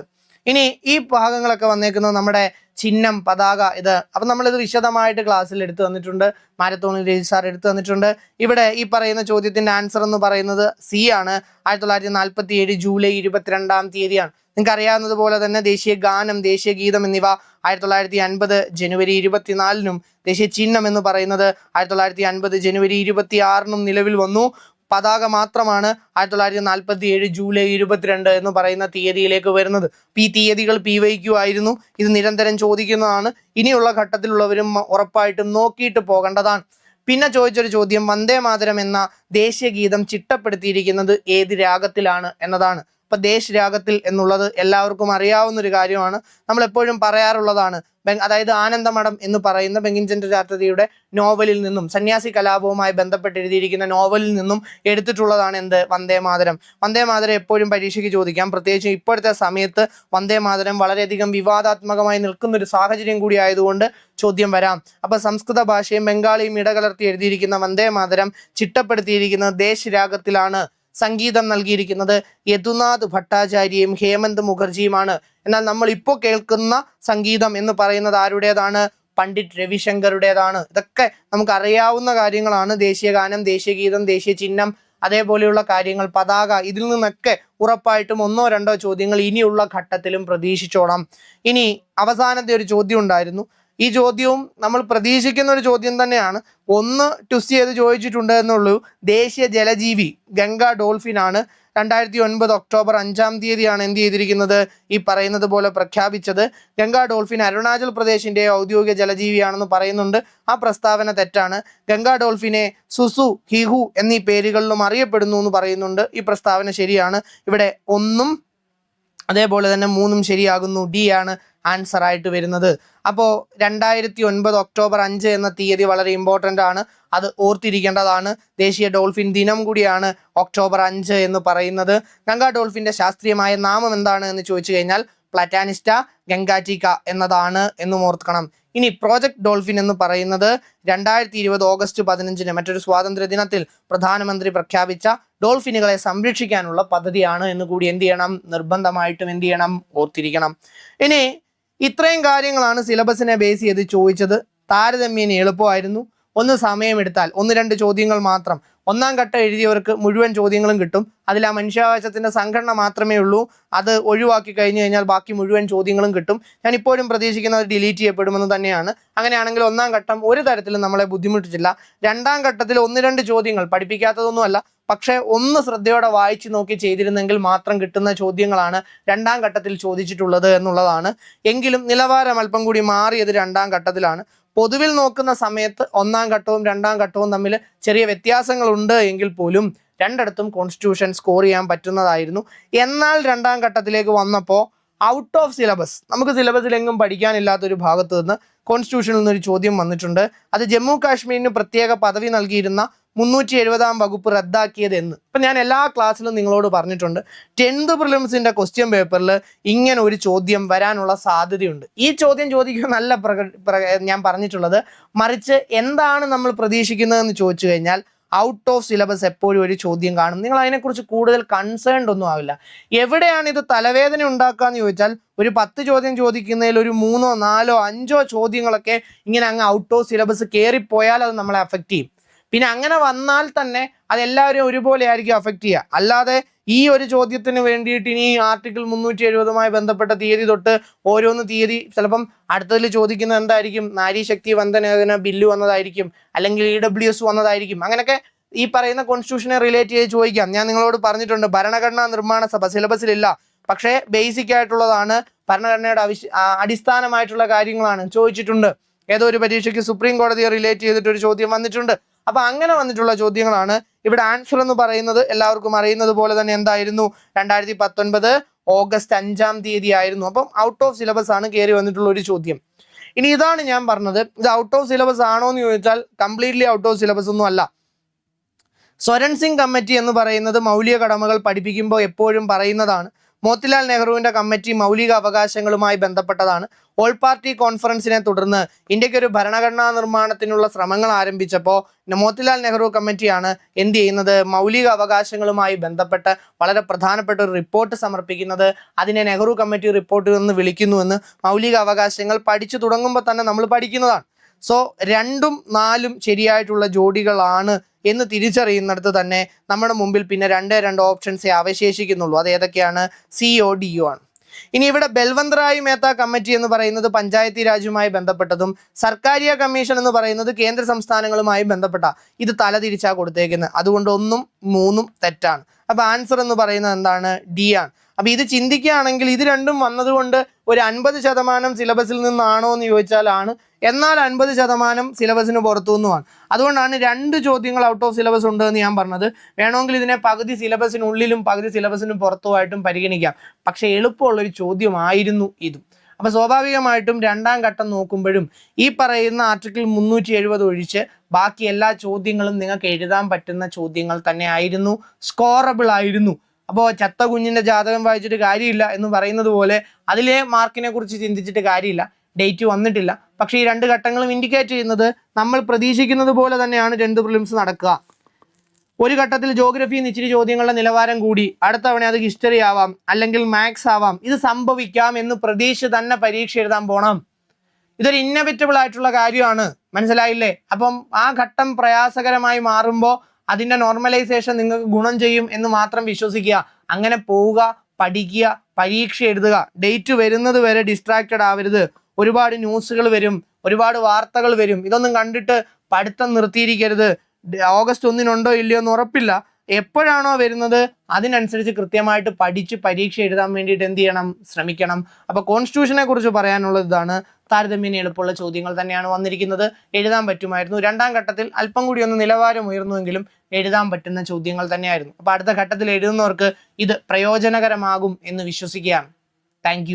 ഇനി ഈ ഭാഗങ്ങളൊക്കെ വന്നേക്കുന്നത് നമ്മുടെ ചിഹ്നം, പതാക, ഇത്. അപ്പം നമ്മളിത് വിശദമായിട്ട് ക്ലാസ്സിൽ എടുത്തു തന്നിട്ടുണ്ട്. മാരത്തോണിൽ രജിത് സാർ എടുത്തു തന്നിട്ടുണ്ട്. ഇവിടെ ഈ പറയുന്ന ചോദ്യത്തിൻ്റെ ആൻസർ എന്ന് പറയുന്നത് സി ആണ്. 1947 ജൂലൈ 22-ാം തീയതിയാണ്. നിങ്ങൾക്ക് അറിയാവുന്നതുപോലെ തന്നെ ദേശീയ ഗാനം, ദേശീയ ഗീതം എന്നിവ 1950 ജനുവരി 24-നും ദേശീയ ചിഹ്നം എന്ന് പറയുന്നത് 1950 ജനുവരി 26-നും നിലവിൽ വന്നു. പതാക മാത്രമാണ് 1947 ജൂലൈ 22 എന്ന് പറയുന്ന തീയതിയിലേക്ക് വരുന്നത്. ഈ തീയതികൾ PYQ ആയിരുന്നു. ഇത് നിരന്തരം ചോദിക്കുന്നതാണ്. ഇനിയുള്ള ഘട്ടത്തിലുള്ളവരും ഉറപ്പായിട്ടും നോക്കിയിട്ട് പോകേണ്ടതാണ്. പിന്നെ ചോദിച്ചൊരു ചോദ്യം, വന്ദേ മാതരം എന്ന ദേശീയ ഗീതം ചിട്ടപ്പെടുത്തിയിരിക്കുന്നത് ഏത് രാഗത്തിലാണ് എന്നതാണ്. അപ്പം ദേശ് രാഗത്തിൽ എന്നുള്ളത് എല്ലാവർക്കും അറിയാവുന്ന ഒരു കാര്യമാണ്. നമ്മൾ എപ്പോഴും പറയാറുള്ളതാണ്. അതായത് ആനന്ദമഠം എന്ന് പറയുന്ന ബങ്കിംചന്ദ്ര ചാറ്റർജിയുടെ നോവലിൽ നിന്നും, സന്യാസി കലാപവുമായി ബന്ധപ്പെട്ട് എഴുതിയിരിക്കുന്ന നോവലിൽ നിന്നും എടുത്തിട്ടുള്ളതാണ് എന്ത്? വന്ദേ മാതരം. വന്ദേ മാതരം എപ്പോഴും പരീക്ഷയ്ക്ക് ചോദിക്കാം. പ്രത്യേകിച്ച് ഇപ്പോഴത്തെ സമയത്ത് വന്ദേ മാതരം വളരെയധികം വിവാദാത്മകമായി നിൽക്കുന്ന ഒരു സാഹചര്യം കൂടി ആയതുകൊണ്ട് ചോദ്യം വരാം. അപ്പോൾ സംസ്കൃത ഭാഷയും ബംഗാളിയും ഇടകലർത്തി എഴുതിയിരിക്കുന്ന വന്ദേ മാതരം ചിട്ടപ്പെടുത്തിയിരിക്കുന്നത് ദേശ് രാഗത്തിലാണ്. സംഗീതം നൽകിയിരിക്കുന്നത് യദുനാഥ് ഭട്ടാചാര്യയും ഹേമന്ത് മുഖർജിയുമാണ്. എന്നാൽ നമ്മൾ ഇപ്പോൾ കേൾക്കുന്ന സംഗീതം എന്ന് പറയുന്നത് ആരുടേതാണ്? പണ്ഡിറ്റ് രവിശങ്കറുടേതാണ്. ഇതൊക്കെ നമുക്ക് അറിയാവുന്ന കാര്യങ്ങളാണ്. ദേശീയ ഗാനം, ദേശീയ ഗീതം, ദേശീയ ചിഹ്നം, അതേപോലെയുള്ള കാര്യങ്ങൾ, പതാക, ഇതിൽ നിന്നൊക്കെ ഉറപ്പായിട്ടും 1-2 ചോദ്യങ്ങൾ ഇനിയുള്ള ഘട്ടത്തിലും പ്രതീക്ഷിച്ചോണം. ഇനി അവസാനത്തെ ഒരു ചോദ്യം ഉണ്ടായിരുന്നു. ഈ ചോദ്യവും നമ്മൾ പ്രതീക്ഷിക്കുന്ന ഒരു ചോദ്യം തന്നെയാണ്. ഒന്ന് ട്വിസ്റ്റ് ചെയ്ത് ചോദിച്ചിട്ടുണ്ട് എന്നുള്ളൂ. ദേശീയ ജലജീവി ഗംഗ ഡോൾഫിനാണ്. 2009 ഒക്ടോബർ 5-ാം തീയതിയാണ് എന്ത് ചെയ്തിരിക്കുന്നത്? ഈ പറയുന്നത് പോലെ പ്രഖ്യാപിച്ചത്. ഗംഗ ഡോൾഫിൻ അരുണാചൽ പ്രദേശിന്റെ ഔദ്യോഗിക ജലജീവിയാണെന്ന് പറയുന്നുണ്ട്. ആ പ്രസ്താവന തെറ്റാണ്. ഗംഗ ഡോൾഫിനെ സുസു, ഹിഹു എന്നീ പേരുകളിലും അറിയപ്പെടുന്നു എന്ന് പറയുന്നുണ്ട്. ഈ പ്രസ്താവന ശരിയാണ്. ഇവിടെ 1-ഉം അതേപോലെ തന്നെ 3-ഉം ശരിയാകുന്നു. ഡി ആണ് ആൻസർ ആയിട്ട് വരുന്നത്. അപ്പോൾ 2009 ഒക്ടോബർ 5 എന്ന തീയതി വളരെ ഇമ്പോർട്ടൻ്റ് ആണ്, അത് ഓർത്തിരിക്കേണ്ടതാണ്. ദേശീയ ഡോൾഫിൻ ദിനം കൂടിയാണ് ഒക്ടോബർ 5 എന്ന് പറയുന്നത്. ഗംഗാ ഡോൾഫിൻ്റെ ശാസ്ത്രീയമായ നാമം എന്താണ് എന്ന് ചോദിച്ചു കഴിഞ്ഞാൽ പ്ലാറ്റാനിസ്റ്റ ഗംഗാറ്റിക്ക എന്നതാണ് എന്നും ഓർക്കണം. ഇനി പ്രോജക്ട് ഡോൾഫിൻ എന്ന് പറയുന്നത് 2020 ഓഗസ്റ്റ് 15 മറ്റൊരു സ്വാതന്ത്ര്യ ദിനത്തിൽ പ്രധാനമന്ത്രി പ്രഖ്യാപിച്ച ഡോൾഫിനുകളെ സംരക്ഷിക്കാനുള്ള പദ്ധതിയാണ് എന്ന് കൂടി എന്ത് ചെയ്യണം, നിർബന്ധമായിട്ടും എന്ത് ചെയ്യണം, ഓർത്തിരിക്കണം. ഇനി ഇത്രയും കാര്യങ്ങളാണ് സിലബസിനെ ബേസ് ചെയ്ത് ചോദിച്ചത്. താരതമ്യേന എളുപ്പമായിരുന്നു. ഒന്ന് സമയമെടുത്താൽ 1-2 ചോദ്യങ്ങൾ മാത്രം. ഒന്നാം ഘട്ടം എഴുതിയവർക്ക് മുഴുവൻ ചോദ്യങ്ങളും കിട്ടും. അതിൽ ആ മനുഷ്യാവകാശത്തിൻ്റെ സംഘടന മാത്രമേ ഉള്ളൂ, അത് ഒഴിവാക്കി കഴിഞ്ഞു കഴിഞ്ഞാൽ ബാക്കി മുഴുവൻ ചോദ്യങ്ങളും കിട്ടും. ഞാൻ ഇപ്പോഴും പ്രതീക്ഷിക്കുന്നത് ഡിലീറ്റ് ചെയ്യപ്പെടുമെന്ന് തന്നെയാണ്. അങ്ങനെയാണെങ്കിൽ ഒന്നാം ഘട്ടം ഒരു തരത്തിലും നമ്മളെ ബുദ്ധിമുട്ടിച്ചില്ല. രണ്ടാം ഘട്ടത്തിൽ 1-2 ചോദ്യങ്ങൾ പഠിപ്പിക്കാത്തതൊന്നുമല്ല, പക്ഷേ ഒന്ന് ശ്രദ്ധയോടെ വായിച്ചു നോക്കി ചെയ്തിരുന്നെങ്കിൽ മാത്രം കിട്ടുന്ന ചോദ്യങ്ങളാണ് രണ്ടാം ഘട്ടത്തിൽ ചോദിച്ചിട്ടുള്ളത് എന്നുള്ളതാണ്. എങ്കിലും നിലവാരം അല്പം കൂടി മാറിയത് രണ്ടാം ഘട്ടത്തിലാണ്. പൊതുവിൽ നോക്കുന്ന സമയത്ത് ഒന്നാം ഘട്ടവും രണ്ടാം ഘട്ടവും തമ്മിൽ ചെറിയ വ്യത്യാസങ്ങളുണ്ട് എങ്കിൽ പോലും രണ്ടിടത്തും കോൺസ്റ്റിറ്റ്യൂഷൻ സ്കോർ ചെയ്യാൻ പറ്റുന്നതായിരുന്നു. എന്നാൽ രണ്ടാം ഘട്ടത്തിലേക്ക് വന്നപ്പോൾ ഔട്ട് ഓഫ് സിലബസ്, നമുക്ക് സിലബസിലെങ്ങും പഠിക്കാനില്ലാത്തൊരു ഭാഗത്ത് നിന്ന് കോൺസ്റ്റിറ്റ്യൂഷനിൽ നിന്നൊരു ചോദ്യം വന്നിട്ടുണ്ട്. അത് ജമ്മു കാശ്മീരിന് പ്രത്യേക പദവി നൽകിയിരുന്ന 370 വകുപ്പ് റദ്ദാക്കിയത് എന്ന്. ഇപ്പം ഞാൻ എല്ലാ ക്ലാസ്സിലും നിങ്ങളോട് പറഞ്ഞിട്ടുണ്ട്, 10th പ്രിലിംസിൻ്റെ ക്വസ്റ്റ്യൻ പേപ്പറിൽ ഇങ്ങനെ ഒരു ചോദ്യം വരാനുള്ള സാധ്യതയുണ്ട്. ഈ ചോദ്യം ചോദിക്കുന്നതല്ല ഞാൻ പറഞ്ഞിട്ടുള്ളത്, മറിച്ച് എന്താണ് നമ്മൾ പ്രതീക്ഷിക്കുന്നതെന്ന് ചോദിച്ചു കഴിഞ്ഞാൽ ഔട്ട് ഓഫ് സിലബസ് എപ്പോഴും ഒരു ചോദ്യം കാണും. നിങ്ങൾ അതിനെക്കുറിച്ച് കൂടുതൽ കൺസേൺഡ് ഒന്നും ആവില്ല. എവിടെയാണ് ഇത് തലവേദന ഉണ്ടാക്കുക എന്ന് ചോദിച്ചാൽ, ഒരു 10 ചോദ്യം ചോദിക്കുന്നതിൽ ഒരു 3, 4, 5 ചോദ്യങ്ങളൊക്കെ ഇങ്ങനെ അങ്ങ് ഔട്ട് ഓഫ് സിലബസ് കയറിപ്പോയാൽ അത് നമ്മളെ അഫക്റ്റ് ചെയ്യും. പിന്നെ അങ്ങനെ വന്നാൽ തന്നെ അതെല്ലാവരും ഒരുപോലെ ആയിരിക്കും അഫക്റ്റ് ചെയ്യുക. അല്ലാതെ ഈ ഒരു ചോദ്യത്തിന് വേണ്ടിയിട്ട് ഇനി ആർട്ടിക്കിൾ 370 ബന്ധപ്പെട്ട തീയതി തൊട്ട് ഓരോന്ന് തീയതി ചിലപ്പം അടുത്തതിൽ ചോദിക്കുന്നത് എന്തായിരിക്കും, നാരീശക്തി വന്ദന ബില്ല് വന്നതായിരിക്കും, അല്ലെങ്കിൽ EWS വന്നതായിരിക്കും. അങ്ങനെയൊക്കെ ഈ പറയുന്ന കോൺസ്റ്റിറ്റ്യൂഷനെ റിലേറ്റ് ചെയ്ത് ചോദിക്കാം. ഞാൻ നിങ്ങളോട് പറഞ്ഞിട്ടുണ്ട്, ഭരണഘടനാ നിർമ്മാണ സഭ സിലബസിലില്ല, പക്ഷേ ബേസിക് ആയിട്ടുള്ളതാണ്, ഭരണഘടനയുടെ അടിസ്ഥാനമായിട്ടുള്ള കാര്യങ്ങളാണ് ചോദിച്ചിട്ടുണ്ട്. ഏതോ ഒരു പരീക്ഷയ്ക്ക് സുപ്രീം കോടതിയെ റിലേറ്റ് ചെയ്തിട്ടൊരു ചോദ്യം വന്നിട്ടുണ്ട്. അപ്പം അങ്ങനെ വന്നിട്ടുള്ള ചോദ്യങ്ങളാണ്. ഇവിടെ ആൻസർ എന്ന് പറയുന്നത് എല്ലാവർക്കും അറിയുന്നത് പോലെ തന്നെ എന്തായിരുന്നു, 2019 ഓഗസ്റ്റ് 5 ആയിരുന്നു. അപ്പം ഔട്ട് ഓഫ് സിലബസ് ആണ് കയറി വന്നിട്ടുള്ള ഒരു ചോദ്യം. ഇനി ഇതാണ് ഞാൻ പറഞ്ഞത്, ഇത് ഔട്ട് ഓഫ് സിലബസ് ആണോ എന്ന് ചോദിച്ചാൽ കംപ്ലീറ്റ്ലി ഔട്ട് ഓഫ് സിലബസ് ഒന്നും അല്ല. സ്വരൺ സിംഗ് കമ്മിറ്റി എന്ന് പറയുന്നത് മൗലിക കടമകൾ പഠിപ്പിക്കുമ്പോൾ എപ്പോഴും പറയുന്നതാണ്. മോത്തിലാൽ നെഹ്റുവിൻ്റെ കമ്മിറ്റി മൗലിക അവകാശങ്ങളുമായി ബന്ധപ്പെട്ടതാണ്. ഓൾ പാർട്ടി കോൺഫറൻസിനെ തുടർന്ന് ഇന്ത്യക്ക് ഒരു ഭരണഘടനാ നിർമ്മാണത്തിനുള്ള ശ്രമങ്ങൾ ആരംഭിച്ചപ്പോൾ മോത്തിലാൽ നെഹ്റു കമ്മിറ്റിയാണ് എന്ത് ചെയ്യുന്നത്, മൗലിക അവകാശങ്ങളുമായി ബന്ധപ്പെട്ട് വളരെ പ്രധാനപ്പെട്ട ഒരു റിപ്പോർട്ട് സമർപ്പിക്കുന്നത്. അതിനെ നെഹ്റു കമ്മിറ്റി റിപ്പോർട്ട് എന്ന് വിളിക്കുന്നുവെന്ന് മൗലിക അവകാശങ്ങൾ പഠിച്ചു തുടങ്ങുമ്പോൾ തന്നെ നമ്മൾ പഠിക്കുന്നതാണ്. സോ 2ഉം 4ഉം ശരിയായിട്ടുള്ള ജോഡികളാണ് എന്ന് തിരിച്ചറിയുന്നിടത്ത് തന്നെ നമ്മുടെ മുമ്പിൽ പിന്നെ 2 ഓപ്ഷൻസേ അവശേഷിക്കുന്നുള്ളൂ. അത് ഏതൊക്കെയാണ്, CO DO ആണ്. ഇനി ഇവിടെ ബൽവന്ത് റായ് മേത്ത കമ്മിറ്റി എന്ന് പറയുന്നത് പഞ്ചായത്തി രാജുമായി ബന്ധപ്പെട്ടതും സർക്കാരിയ കമ്മീഷൻ എന്ന് പറയുന്നത് കേന്ദ്ര സംസ്ഥാനങ്ങളുമായി ബന്ധപ്പെട്ട, ഇത് തലതിരിച്ചാ കൊടുത്തേക്കുന്നത്. അതുകൊണ്ട് 1ഉം 3ഉം തെറ്റാണ്. അപ്പോൾ ആൻസർ എന്ന് പറയുന്നത് എന്താണ്, D ആണ്. അപ്പോൾ ഇത് ചിന്തിക്കുകയാണെങ്കിൽ ഇത് രണ്ടും വന്നതുകൊണ്ട് ഒരു 50% സിലബസിൽ നിന്നാണോ എന്ന് ചോദിച്ചാലാണ്, എന്നാൽ 50% സിലബസിന് പുറത്തുനിന്നുമാണ്. അതുകൊണ്ടാണ് 2 ചോദ്യങ്ങൾ ഔട്ട് ഓഫ് സിലബസ് ഉണ്ട് എന്ന് ഞാൻ പറഞ്ഞത്. വേണമെങ്കിൽ ഇതിനെ പകുതി സിലബസിനുള്ളിലും പകുതി സിലബസിന് പുറത്തുമായിട്ടും പരിഗണിക്കാം. പക്ഷേ എളുപ്പമുള്ളൊരു ചോദ്യമായിരുന്നു ഇതും. അപ്പോൾ സ്വാഭാവികമായിട്ടും രണ്ടാം ഘട്ടം നോക്കുമ്പോഴും ഈ പറയുന്ന ആർട്ടിക്കിൾ 370 ഒഴിച്ച് ബാക്കി എല്ലാ ചോദ്യങ്ങളും നിങ്ങൾക്ക് എഴുതാൻ പറ്റുന്ന ചോദ്യങ്ങൾ തന്നെ ആയിരുന്നു, സ്കോറബിൾ ആയിരുന്നു. അപ്പോൾ ചത്ത കുഞ്ഞിൻ്റെ ജാതകം വായിച്ചിട്ട് കാര്യമില്ല എന്ന് പറയുന്നത് പോലെ അതിലെ മാർക്കിനെ കുറിച്ച് ചിന്തിച്ചിട്ട് കാര്യമില്ല. ഡേറ്റ് വന്നിട്ടില്ല, പക്ഷേ ഈ 2 ഘട്ടങ്ങളും ഇൻഡിക്കേറ്റ് ചെയ്യുന്നത് നമ്മൾ പ്രതീക്ഷിക്കുന്നത് പോലെ തന്നെയാണ് 10th പ്രിലിംസ് നടക്കുക. ഒരു ഘട്ടത്തിൽ ജോഗ്രഫിയിൽ ഇച്ചിരി ചോദ്യങ്ങളുടെ നിലവാരം കൂടി, അടുത്ത തവണ അത് ഹിസ്റ്ററി ആവാം, അല്ലെങ്കിൽ മാത്സ് ആവാം. ഇത് സംഭവിക്കാം എന്ന് പ്രതീക്ഷ തന്നെ പരീക്ഷ എഴുതാൻ പോകണം. ഇതൊരു ഇന്നവിറ്റബിൾ ആയിട്ടുള്ള കാര്യമാണ്, മനസ്സിലായില്ലേ? അപ്പം ആ ഘട്ടം പ്രയാസകരമായി മാറുമ്പോൾ അതിൻ്റെ നോർമലൈസേഷൻ നിങ്ങൾക്ക് ഗുണം ചെയ്യും എന്ന് മാത്രം വിശ്വസിക്കുക. അങ്ങനെ പോവുക, പഠിക്കുക, പരീക്ഷ എഴുതുക. ഡേറ്റ് വരുന്നത് വരെ ഡിസ്ട്രാക്റ്റഡ് ആവരുത്. ഒരുപാട് ന്യൂസുകൾ വരും, ഒരുപാട് വാർത്തകൾ വരും. ഇതൊന്നും കണ്ടിട്ട് പഠിത്തം നിർത്തിയിരിക്കരുത്. ഓഗസ്റ്റ് 1 ഇല്ലയോ എന്ന് ഉറപ്പില്ല. എപ്പോഴാണോ വരുന്നത് അതിനനുസരിച്ച് കൃത്യമായിട്ട് പഠിച്ച് പരീക്ഷ എഴുതാൻ വേണ്ടിയിട്ട് എന്ത് ചെയ്യണം, ശ്രമിക്കണം. അപ്പോൾ കോൺസ്റ്റിറ്റ്യൂഷനെ കുറിച്ച് പറയാനുള്ളത് ഇതാണ്. താരതമ്യേന എളുപ്പമുള്ള ചോദ്യങ്ങൾ തന്നെയാണ് വന്നിരിക്കുന്നത്. എഴുതാൻ പറ്റുമായിരുന്നു. രണ്ടാം ഘട്ടത്തിൽ അല്പം കൂടി ഒന്ന് നിലവാരം ഉയർന്നുവെങ്കിലും എഴുതാൻ പറ്റുന്ന ചോദ്യങ്ങൾ തന്നെയായിരുന്നു. അപ്പോൾ അടുത്ത ഘട്ടത്തിൽ എഴുതുന്നവർക്ക് ഇത് പ്രയോജനകരമാകും എന്ന് വിശ്വസിക്കുകയാണ്. താങ്ക്